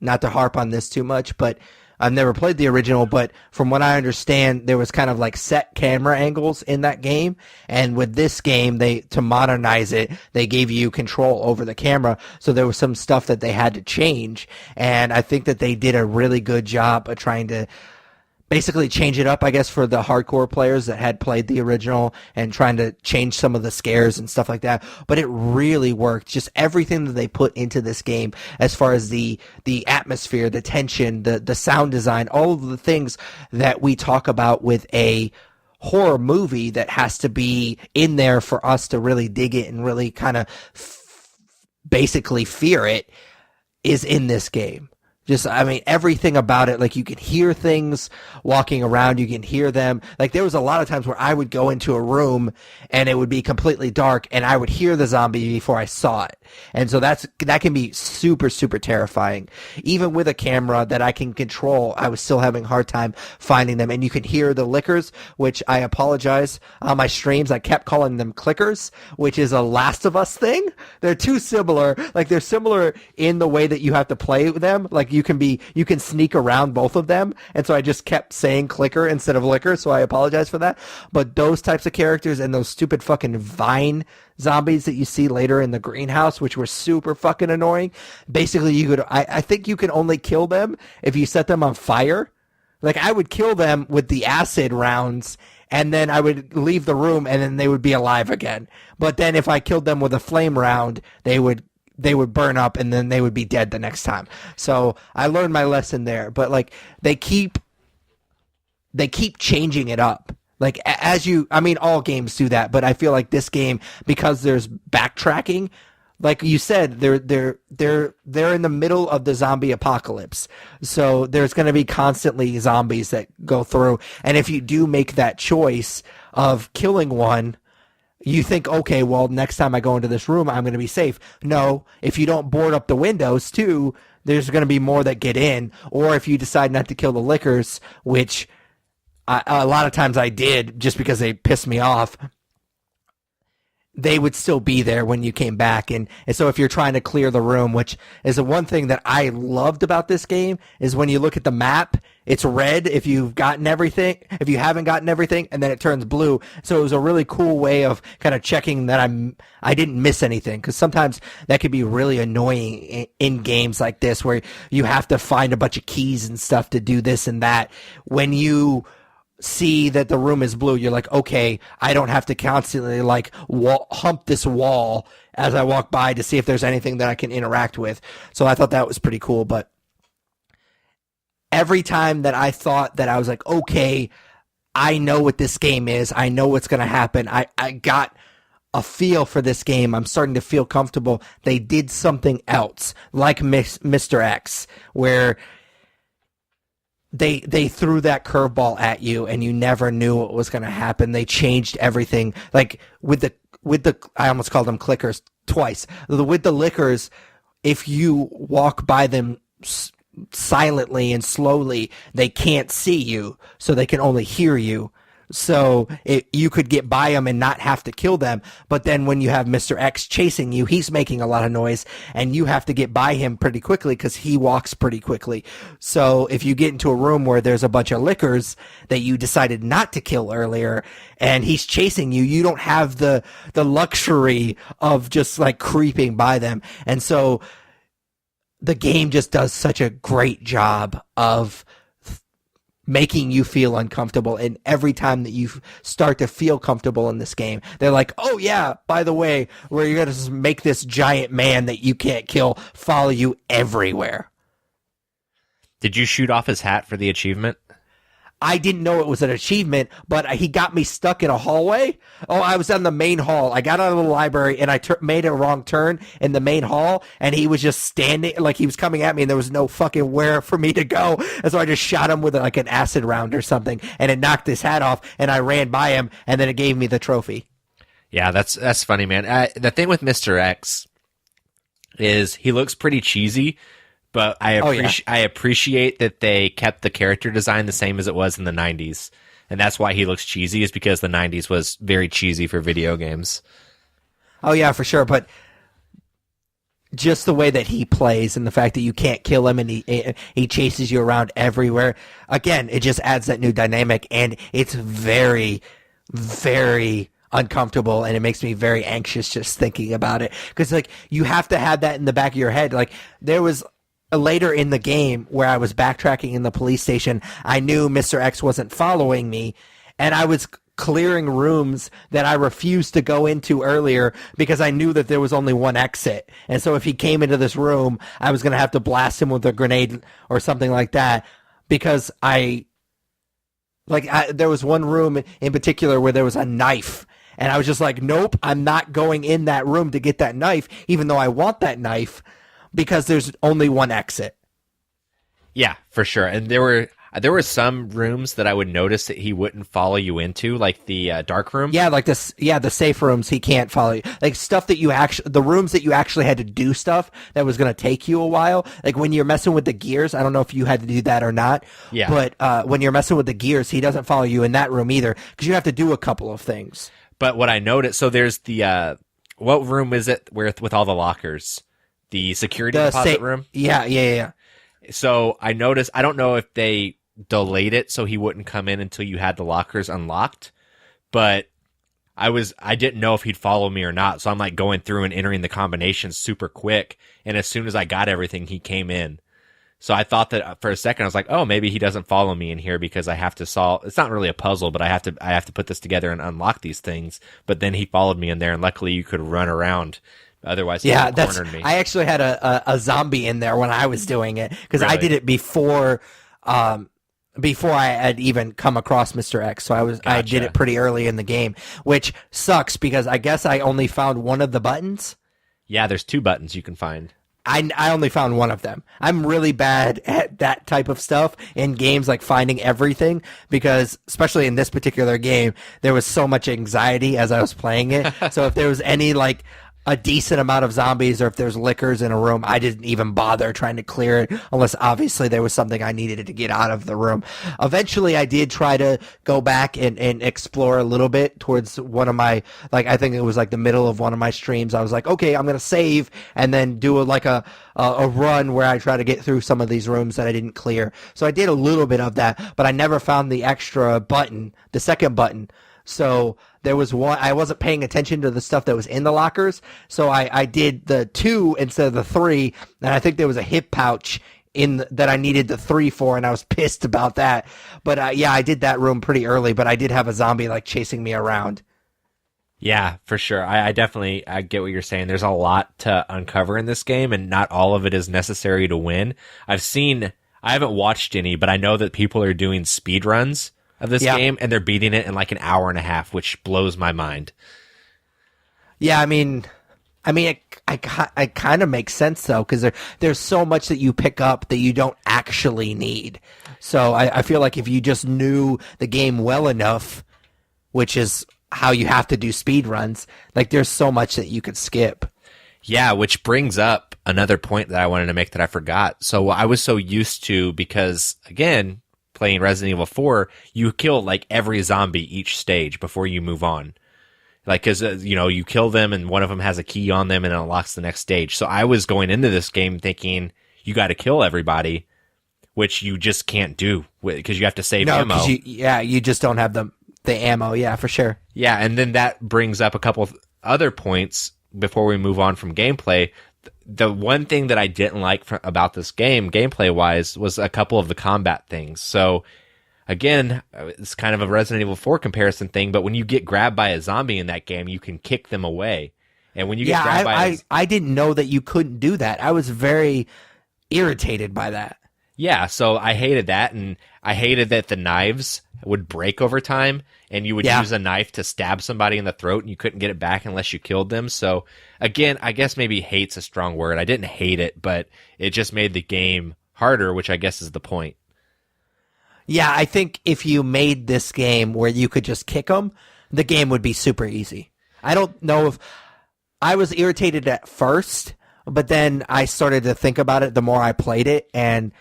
not to harp on this too much, but I've never played the original, but from what I understand, there was kind of like set camera angles in that game. And with this game, to modernize it, they gave you control over the camera. So there was some stuff that they had to change. And I think that they did a really good job of trying to basically change it up, I guess, for the hardcore players that had played the original, and trying to change some of the scares and stuff like that. But it really worked. Just everything that they put into this game, as far as the atmosphere, the tension, the sound design, all of the things that we talk about with a horror movie that has to be in there for us to really dig it and really kind of basically fear it, is in this game. Just, I mean, everything about it, like you could hear things walking around, you can hear them. Like there was a lot of times where I would go into a room and it would be completely dark and I would hear the zombie before I saw it. And so that can be super, super terrifying. Even with a camera that I can control, I was still having a hard time finding them. And you can hear the lickers, which I apologize. On my streams, I kept calling them clickers, which is a Last of Us thing. They're too similar. Like they're similar in the way that you have to play with them. Like you can sneak around both of them. And so I just kept saying clicker instead of licker. So I apologize for that. But those types of characters and those stupid fucking vine zombies that you see later in the greenhouse, which were super fucking annoying. Basically, I think you can only kill them if you set them on fire. Like I would kill them with the acid rounds, and then I would leave the room, and then they would be alive again. But then if I killed them with a flame round, they would burn up, and then they would be dead the next time. So I learned my lesson there. But like they keep changing it up. Like all games do that, but I feel like this game, because there's backtracking, like you said, they're in the middle of the zombie apocalypse. So there's going to be constantly zombies that go through. And if you do make that choice of killing one, you think, okay, well, next time I go into this room, I'm going to be safe. No, if you don't board up the windows too, there's going to be more that get in. Or if you decide not to kill the lickers, which a lot of times I did just because they pissed me off, they would still be there when you came back. And so if you're trying to clear the room, which is the one thing that I loved about this game, is when you look at the map, it's red if you've gotten everything, if you haven't gotten everything, and then it turns blue. So it was a really cool way of kind of checking that I didn't miss anything, because sometimes that could be really annoying in games like this, where you have to find a bunch of keys and stuff to do this and that. When you see that the room is blue, you're like, okay, I don't have to constantly like hump this wall as I walk by to see if there's anything that I can interact with. So I thought that was pretty cool. But every time that I thought that I was like, okay, I know what this game is, I know what's going to happen, I got a feel for this game, I'm starting to feel comfortable, they did something else, like Mr. X, where they threw that curveball at you and you never knew what was going to happen. They changed everything. Like with the I almost called them clickers twice. With the lickers, if you walk by them silently and slowly, they can't see you, so they can only hear you. So you could get by them and not have to kill them. But then when you have Mr. X chasing you, he's making a lot of noise and you have to get by him pretty quickly because he walks pretty quickly. So if you get into a room where there's a bunch of lickers that you decided not to kill earlier and he's chasing you, you don't have the luxury of just like creeping by them. And so the game just does such a great job of making you feel uncomfortable. And every time that you start to feel comfortable in this game, they're like, oh yeah, by the way, we're going to make this giant man that you can't kill follow you everywhere. Did you shoot off his hat for the achievement? I didn't know it was an achievement, but he got me stuck in a hallway. Oh, I was on the main hall. I got out of the library and I made a wrong turn in the main hall, and he was just standing, like he was coming at me, and there was no fucking where for me to go. And so I just shot him with like an acid round or something, and it knocked his hat off, and I ran by him, and then it gave me the trophy. Yeah, that's funny, man. The thing with Mr. X is he looks pretty cheesy, but I appreciate that they kept the character design the same as it was in the 90s. And that's why he looks cheesy, is because the 90s was very cheesy for video games. Oh, yeah, for sure. But just the way that he plays and the fact that you can't kill him and he chases you around everywhere, again, it just adds that new dynamic. And it's very, very uncomfortable, and it makes me very anxious just thinking about it. Because, like, you have to have that in the back of your head. Like, there was later in the game where I was backtracking in the police station, I knew Mr. X wasn't following me, and I was clearing rooms that I refused to go into earlier because I knew that there was only one exit. And so if he came into this room, I was going to have to blast him with a grenade or something like that, because there was one room in particular where there was a knife. And I was just like, nope, I'm not going in that room to get that knife, even though I want that knife, because there's only one exit. Yeah, for sure. And there were some rooms that I would notice that he wouldn't follow you into, like the dark room. Yeah, like this. Yeah, the safe rooms he can't follow you. Like stuff that the rooms that you actually had to do stuff that was going to take you a while. Like when you're messing with the gears, I don't know if you had to do that or not. Yeah. But when you're messing with the gears, he doesn't follow you in that room either, because you have to do a couple of things. But what I noticed, so there's the what room is it with all the lockers? The security deposit room? Yeah. So I noticed, I don't know if they delayed it so he wouldn't come in until you had the lockers unlocked, but I didn't know if he'd follow me or not. So I'm like going through and entering the combinations super quick. And as soon as I got everything, he came in. So I thought that for a second, I was like, oh, maybe he doesn't follow me in here because I have to solve. It's not really a puzzle, but I have to put this together and unlock these things. But then he followed me in there, and luckily you could run around. Otherwise, he cornered me. I actually had a zombie in there when I was doing it, because Really? I did it before I had even come across Mr. X. So I did it pretty early in the game, which sucks because I guess I only found one of the buttons. Yeah, there's 2 buttons you can find. I only found one of them. I'm really bad at that type of stuff in games, like finding everything, because especially in this particular game, there was so much anxiety as I was playing it. So if there was any like a decent amount of zombies, or if there's lickers in a room, I didn't even bother trying to clear it unless obviously there was something I needed to get out of the room. Eventually I did try to go back and explore a little bit towards one of my, like, I think it was like the middle of one of my streams. I was like, okay, I'm going to save and then do a run where I try to get through some of these rooms that I didn't clear. So I did a little bit of that, but I never found the extra button, the second button. So there was one, I wasn't paying attention to the stuff that was in the lockers. So I did the 2 instead of the 3. And I think there was a hip pouch that I needed the 3 for. And I was pissed about that. But I did that room pretty early, but I did have a zombie like chasing me around. Yeah, for sure. I definitely get what you're saying. There's a lot to uncover in this game, and not all of it is necessary to win. I haven't watched any, but I know that people are doing speed runs of this game, and they're beating it in like an hour and a half, which blows my mind. Yeah, I mean, it kind of makes sense though, because there's so much that you pick up that you don't actually need. So I feel like if you just knew the game well enough, which is how you have to do speed runs, like there's so much that you could skip. Yeah, which brings up another point that I wanted to make that I forgot. So I was so used to, because again, playing Resident Evil 4, you kill like every zombie each stage before you move on. Like, cause, you kill them and one of them has a key on them and it unlocks the next stage. So I was going into this game thinking you got to kill everybody, which you just can't do because you have to save ammo. You just don't have the ammo. Yeah, for sure. Yeah. And then that brings up a couple of other points before we move on from gameplay. The one thing that I didn't like about this game, gameplay-wise, was a couple of the combat things. So, again, it's kind of a Resident Evil 4 comparison thing, but when you get grabbed by a zombie in that game, you can kick them away. And when you get grabbed by I didn't know that you couldn't do that. I was very irritated by that. Yeah, so I hated that, and I hated that the knives would break over time, and you would use a knife to stab somebody in the throat, and you couldn't get it back unless you killed them. So, again, I guess maybe hate's a strong word. I didn't hate it, but it just made the game harder, which I guess is the point. Yeah, I think if you made this game where you could just kick them, the game would be super easy. I don't know if... I was irritated at first, but then I started to think about it the more I played it, and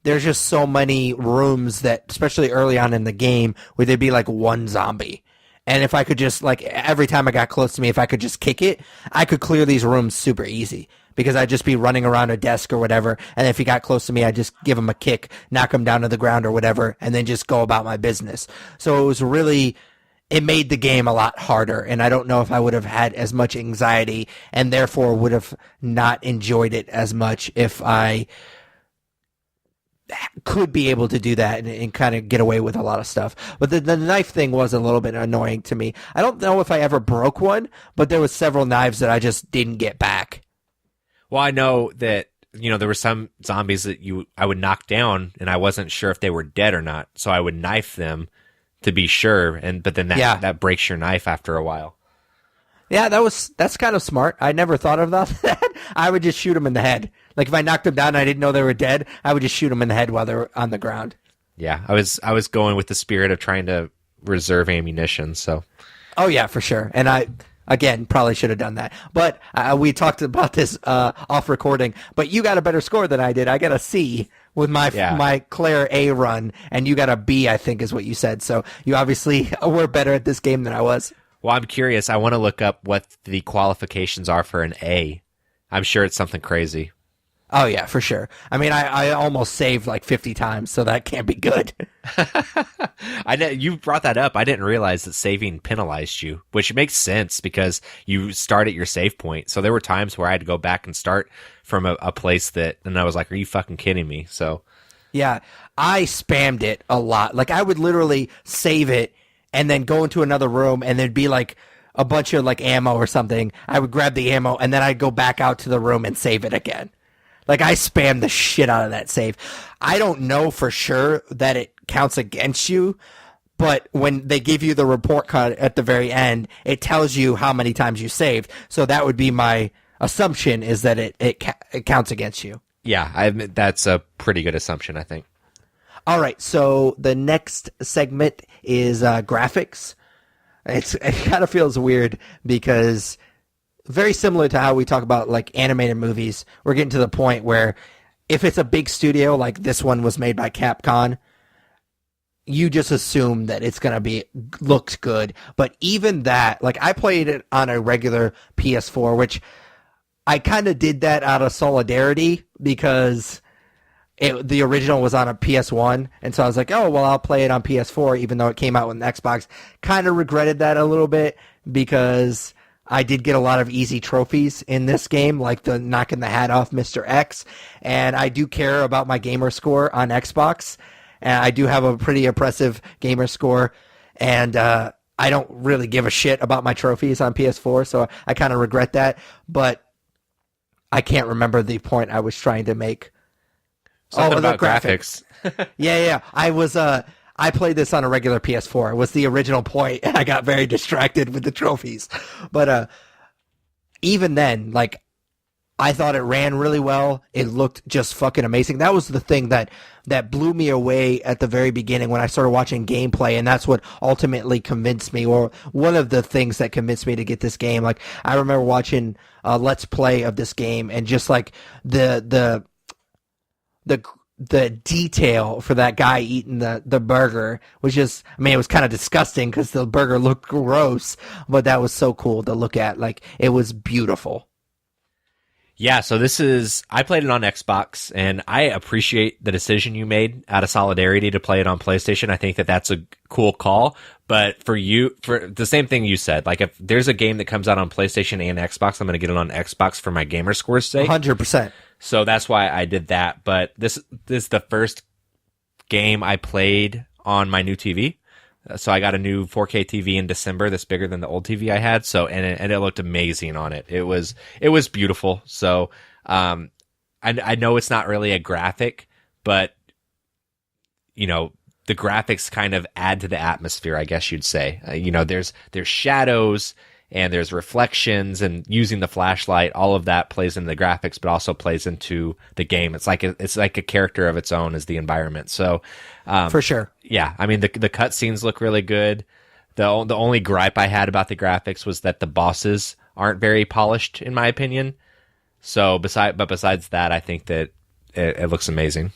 there's just so many rooms that, especially early on in the game, where there'd be like one zombie. And if I could just, like, every time I got close to me, if I could just kick it, I could clear these rooms super easy. Because I'd just be running around a desk or whatever, and if he got close to me, I'd just give him a kick, knock him down to the ground or whatever, and then just go about my business. So it was really... it made the game a lot harder, and I don't know if I would have had as much anxiety and therefore would have not enjoyed it as much if I could be able to do that and kind of get away with a lot of stuff. But the knife thing was a little bit annoying to me. I don't know if I ever broke one, but there was several knives that I just didn't get back. Well, I know that, there were some zombies that I would knock down, and I wasn't sure if they were dead or not, so I would knife them to be sure, but then that breaks your knife after a while. Yeah, that's kind of smart. I never thought about that. I would just shoot them in the head. Like if I knocked them down and I didn't know they were dead, I would just shoot them in the head while they were on the ground. Yeah, I was going with the spirit of trying to reserve ammunition. So. Oh yeah, for sure. And I, again, probably should have done that. But we talked about this off recording. But you got a better score than I did. I got a C with my Claire A run, and you got a B, I think is what you said. So you obviously were better at this game than I was. Well, I'm curious. I want to look up what the qualifications are for an A. I'm sure it's something crazy. Oh, yeah, for sure. I mean, I almost saved like 50 times, so that can't be good. You brought that up. I didn't realize that saving penalized you, which makes sense because you start at your save point. So there were times where I had to go back and start from a place and I was like, are you fucking kidding me? So, yeah, I spammed it a lot. Like, I would literally save it and then go into another room, and there'd be like a bunch of like ammo or something. I would grab the ammo, and then I'd go back out to the room and save it again. Like, I spammed the shit out of that save. I don't know for sure that it counts against you, but when they give you the report card at the very end, it tells you how many times you saved. So that would be my assumption, is that it counts against you. Yeah, that's a pretty good assumption, I think. All right, so the next segment is graphics. It kind of feels weird because... very similar to how we talk about like animated movies, we're getting to the point where if it's a big studio, like this one was made by Capcom, you just assume that it's going to looks good. But even that, like I played it on a regular PS4, which I kind of did that out of solidarity because the original was on a PS1. And so I was like, oh, well, I'll play it on PS4, even though it came out with an Xbox. Kind of regretted that a little bit because I did get a lot of easy trophies in this game, like the knocking the hat off Mr. X, and I do care about my gamer score on Xbox, and I do have a pretty impressive gamer score, and I don't really give a shit about my trophies on PS4, so I kind of regret that, but I can't remember the point I was trying to make. Something about graphics. Yeah. I played this on a regular PS4. It was the original point, and I got very distracted with the trophies. But even then, like, I thought it ran really well. It looked just fucking amazing. That was the thing that blew me away at the very beginning when I started watching gameplay, and that's what ultimately convinced me, or one of the things that convinced me to get this game. Like, I remember watching Let's Play of this game, and just like the the detail for that guy eating the burger was just, I mean, it was kind of disgusting because the burger looked gross, but that was so cool to look at. Like, it was beautiful. Yeah, so I played it on Xbox, and I appreciate the decision you made out of solidarity to play it on PlayStation. I think that that's a cool call. But for the same thing you said, like if there's a game that comes out on PlayStation and Xbox, I'm going to get it on Xbox for my gamer score's sake. 100%. So that's why I did that. But this is the first game I played on my new TV. So I got a new 4K TV in December that's bigger than the old TV I had. So and it looked amazing on it. It was beautiful. So I know it's not really a graphic, but you know, the graphics kind of add to the atmosphere, I guess you'd say. You know, there's shadows and there's reflections, and using the flashlight, all of that plays into the graphics, but also plays into the game. It's like a character of its own as the environment. So, for sure. Yeah. I mean, the cutscenes look really good. The only gripe I had about the graphics was that the bosses aren't very polished, in my opinion. So besides that, I think that it looks amazing.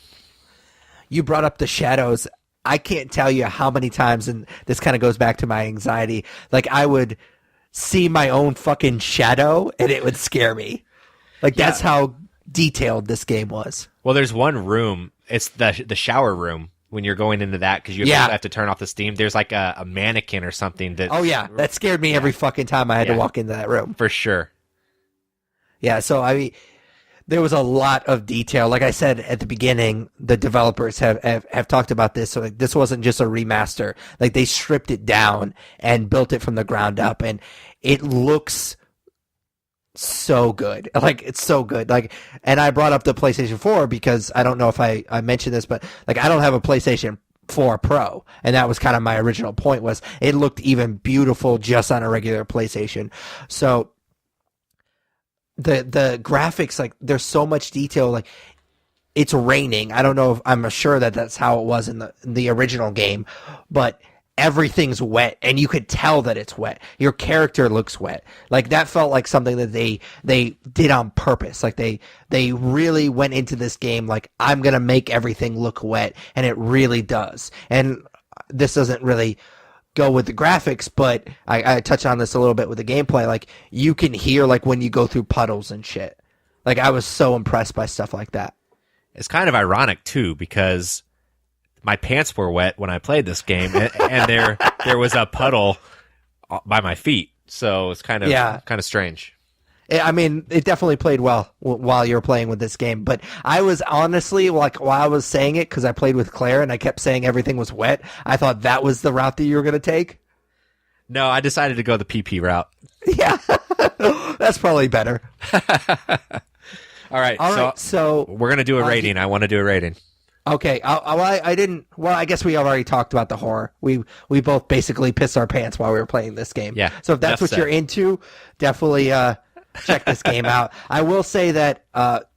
You brought up the shadows. I can't tell you how many times, and this kind of goes back to my anxiety, like I would see my own fucking shadow and it would scare me. Like, that's how detailed this game was. Well, there's one room, it's the shower room, when you're going into that, because you have to turn off the steam. There's like a mannequin or something that... Oh, yeah. That scared me every fucking time I had to walk into that room. For sure. Yeah, so I mean, there was a lot of detail. Like I said at the beginning, the developers have talked about this. So like, this wasn't just a remaster. Like, they stripped it down and built it from the ground up, and it looks so good. Like, it's so good. Like, and I brought up the PlayStation 4 because I don't know if I mentioned this, but like, I don't have a PlayStation 4 Pro, and that was kind of my original point, was it looked even beautiful just on a regular PlayStation. So the graphics, like, there's so much detail. Like, it's raining. I don't know if I'm sure that that's how it was in the original game, but everything's wet, and you could tell that it's wet. Your character looks wet. Like, that felt like something that they did on purpose. Like, they really went into this game like, I'm gonna make everything look wet, and it really does. And this doesn't really go with the graphics, but I touch on this a little bit with the gameplay. Like, you can hear, like, when you go through puddles and shit. Like, I was so impressed by stuff like that. It's kind of ironic too, because my pants were wet when I played this game, and there was a puddle by my feet. So it's kind of strange. I mean, it definitely played well while you were playing with this game. But I was honestly, like, while I was saying it, because I played with Claire and I kept saying everything was wet, I thought that was the route that you were going to take. No, I decided to go the PP route. Yeah, that's probably better. All right, so we're going to do a rating. I want to do a rating. Okay, I didn't. Well, I guess we already talked about the horror. We both basically pissed our pants while we were playing this game. Yeah. So if that's what you're into, definitely check this game out. I will say that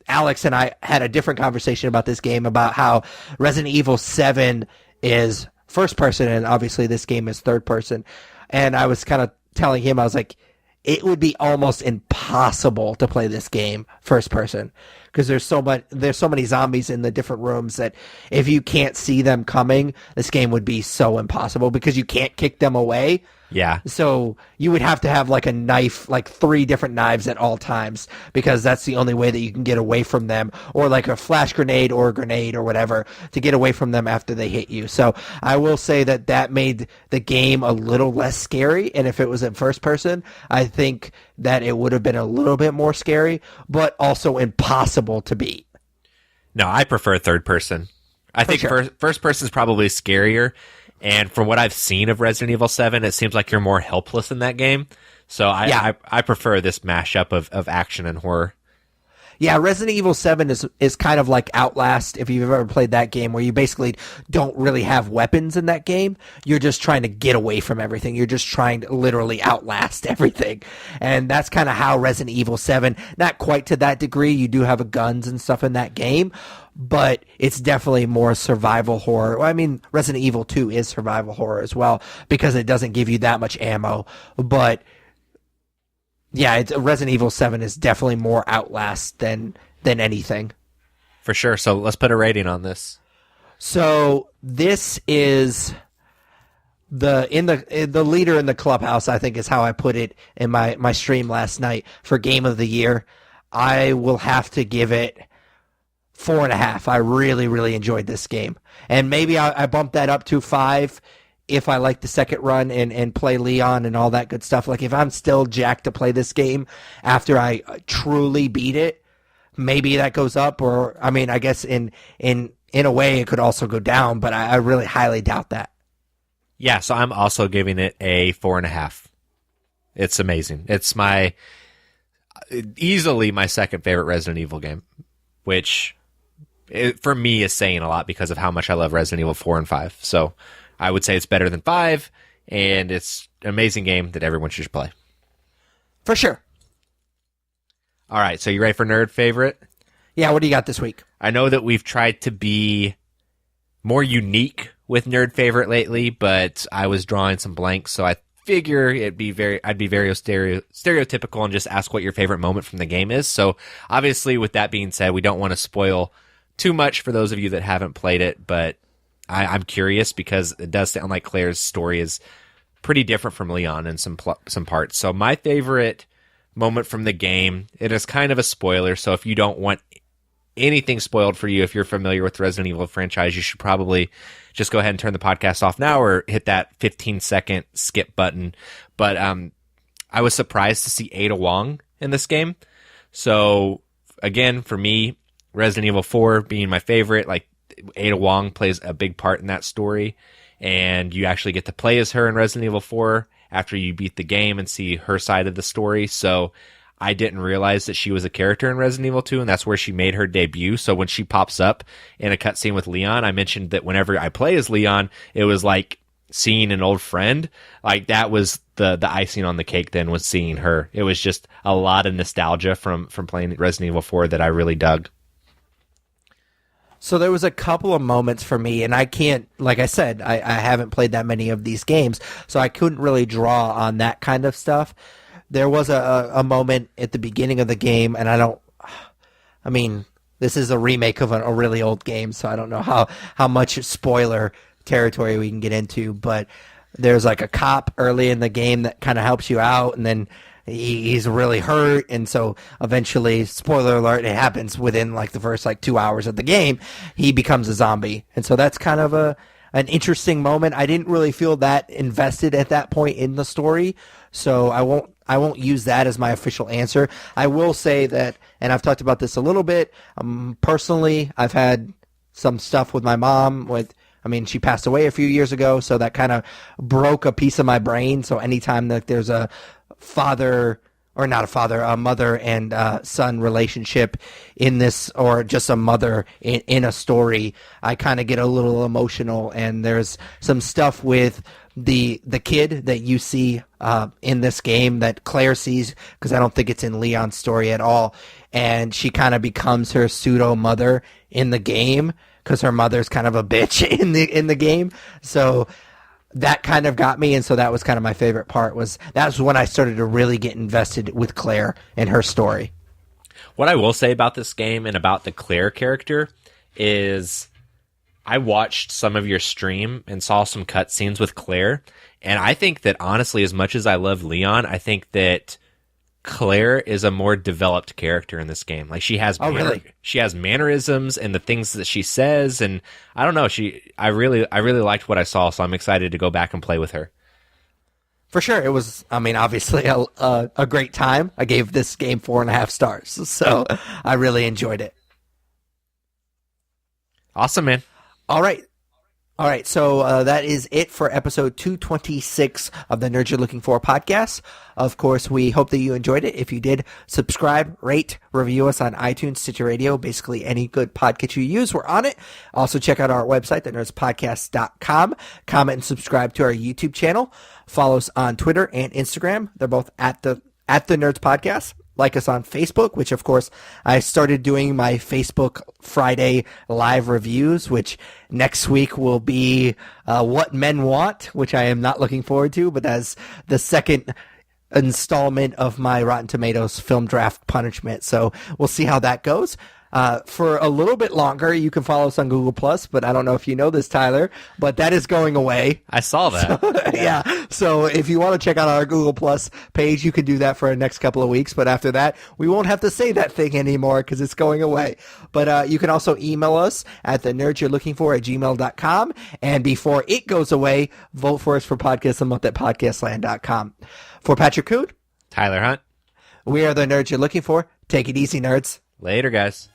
Alex and I had a different conversation about this game, about how Resident Evil 7 is first person, and obviously this game is third person. And I was kind of telling him, I was like, it would be almost impossible to play this game first person, because there's so many zombies in the different rooms that if you can't see them coming, this game would be so impossible, because you can't kick them away. Yeah. So you would have to have like a knife, like 3 different knives at all times, because that's the only way that you can get away from them, or like a flash grenade or a grenade or whatever to get away from them after they hit you. So I will say that made the game a little less scary. And if it was in first person, I think that it would have been a little bit more scary, but also impossible to beat. No, I prefer third person. I think first person is probably scarier. And from what I've seen of Resident Evil 7, it seems like you're more helpless in that game. So I prefer this mashup of action and horror. Yeah, Resident Evil 7 is kind of like Outlast, if you've ever played that game, where you basically don't really have weapons in that game. You're just trying to get away from everything. You're just trying to literally outlast everything. And that's kind of how Resident Evil 7, not quite to that degree, you do have guns and stuff in that game, but it's definitely more survival horror. Well, I mean, Resident Evil 2 is survival horror as well, because it doesn't give you that much ammo. But yeah, Resident Evil 7 is definitely more Outlast than anything. For sure. So let's put a rating on this. So this is the leader in the clubhouse, I think is how I put it in my stream last night for game of the year. I will have to give it 4.5. I really, really enjoyed this game. And maybe I bumped that up to 5 if I like the second run and play Leon and all that good stuff. Like if I'm still jacked to play this game after I truly beat it, maybe that goes up. Or, I mean, I guess in a way it could also go down, but I really highly doubt that. Yeah, so I'm also giving it a 4.5. It's amazing. It's easily my second favorite Resident Evil game, which for me is saying a lot because of how much I love Resident Evil 4 and 5. So I would say it's better than 5, and it's an amazing game that everyone should play. For sure. All right, so you ready for Nerd Favorite? Yeah, what do you got this week? I know that we've tried to be more unique with Nerd Favorite lately, but I was drawing some blanks, so I figure I'd be very stereotypical and just ask what your favorite moment from the game is. So obviously, with that being said, we don't want to spoil too much for those of you that haven't played it, but I'm curious because it does sound like Claire's story is pretty different from Leon in some parts. So my favorite moment from the game, it is kind of a spoiler, so if you don't want anything spoiled for you, if you're familiar with the Resident Evil franchise, you should probably just go ahead and turn the podcast off now or hit that 15-second skip button. But I was surprised to see Ada Wong in this game. So again, for me, Resident Evil 4 being my favorite, like Ada Wong plays a big part in that story, and you actually get to play as her in Resident Evil 4 after you beat the game and see her side of the story. So I didn't realize that she was a character in Resident Evil 2, and that's where she made her debut. So when she pops up in a cutscene with Leon, I mentioned that whenever I play as Leon, it was like seeing an old friend. Like that was the icing on the cake then, was seeing her. It was just a lot of nostalgia from playing Resident Evil 4 that I really dug. So there was a couple of moments for me, and I can't, like I said, I haven't played that many of these games, so I couldn't really draw on that kind of stuff. There was a moment at the beginning of the game, and I mean, this is a remake of a really old game, so I don't know how much spoiler territory we can get into, but there's like a cop early in the game that kind of helps you out, and then he's really hurt, and so eventually, spoiler alert, it happens within like the first 2 hours of the game, he becomes a zombie, and so that's kind of an interesting moment. I didn't really feel that invested at that point in the story, so I won't use that as my official answer. I will say that, and I've talked about this a little bit, personally, I've had some stuff with my mom she passed away a few years ago, so that kind of broke a piece of my brain. So anytime that there's a mother and son relationship in this, or just a mother in a story, I kind of get a little emotional. And there's some stuff with the kid that you see in this game that Claire sees, because I don't think it's in Leon's story at all, and she kind of becomes her pseudo mother in the game because her mother's kind of a bitch in the game. So that kind of got me, and so that was kind of my favorite part. That's when I started to really get invested with Claire and her story. What I will say about this game and about the Claire character is I watched some of your stream and saw some cutscenes with Claire, and I think that honestly, as much as I love Leon, I think that Claire is a more developed character in this game. Like she has she has mannerisms and the things that she says, and I don't know, I really liked what I saw, so I'm excited to go back and play with her. For sure. It was, obviously a great time. I gave this game 4.5 stars, so I really enjoyed it. Awesome, man. All right, so that is it for episode 226 of the Nerds You're Looking For podcast. Of course, we hope that you enjoyed it. If you did, subscribe, rate, review us on iTunes, Stitcher Radio, basically any good podcast you use, we're on it. Also, check out our website, thenerdspodcast.com. Comment and subscribe to our YouTube channel. Follow us on Twitter and Instagram. They're both at the Nerds Podcast. Like us on Facebook, which of course I started doing my Facebook Friday live reviews, which next week will be What Men Want, which I am not looking forward to, but that's the second installment of my Rotten Tomatoes film draft punishment. So we'll see how that goes. For a little bit longer, you can follow us on Google Plus, but I don't know if you know this, Tyler, but that is going away. I saw that. Yeah. So if you want to check out our Google Plus page, you can do that for the next couple of weeks. But after that, we won't have to say that thing anymore because it's going away. But you can also email us at thenerdsyou'relooking4@gmail.com. And before it goes away, vote for us for Podcast of the Month at podcastland.com. For Patrick Coon, Tyler Hunt. we are the nerds you're looking for. Take it easy, nerds. Later, guys.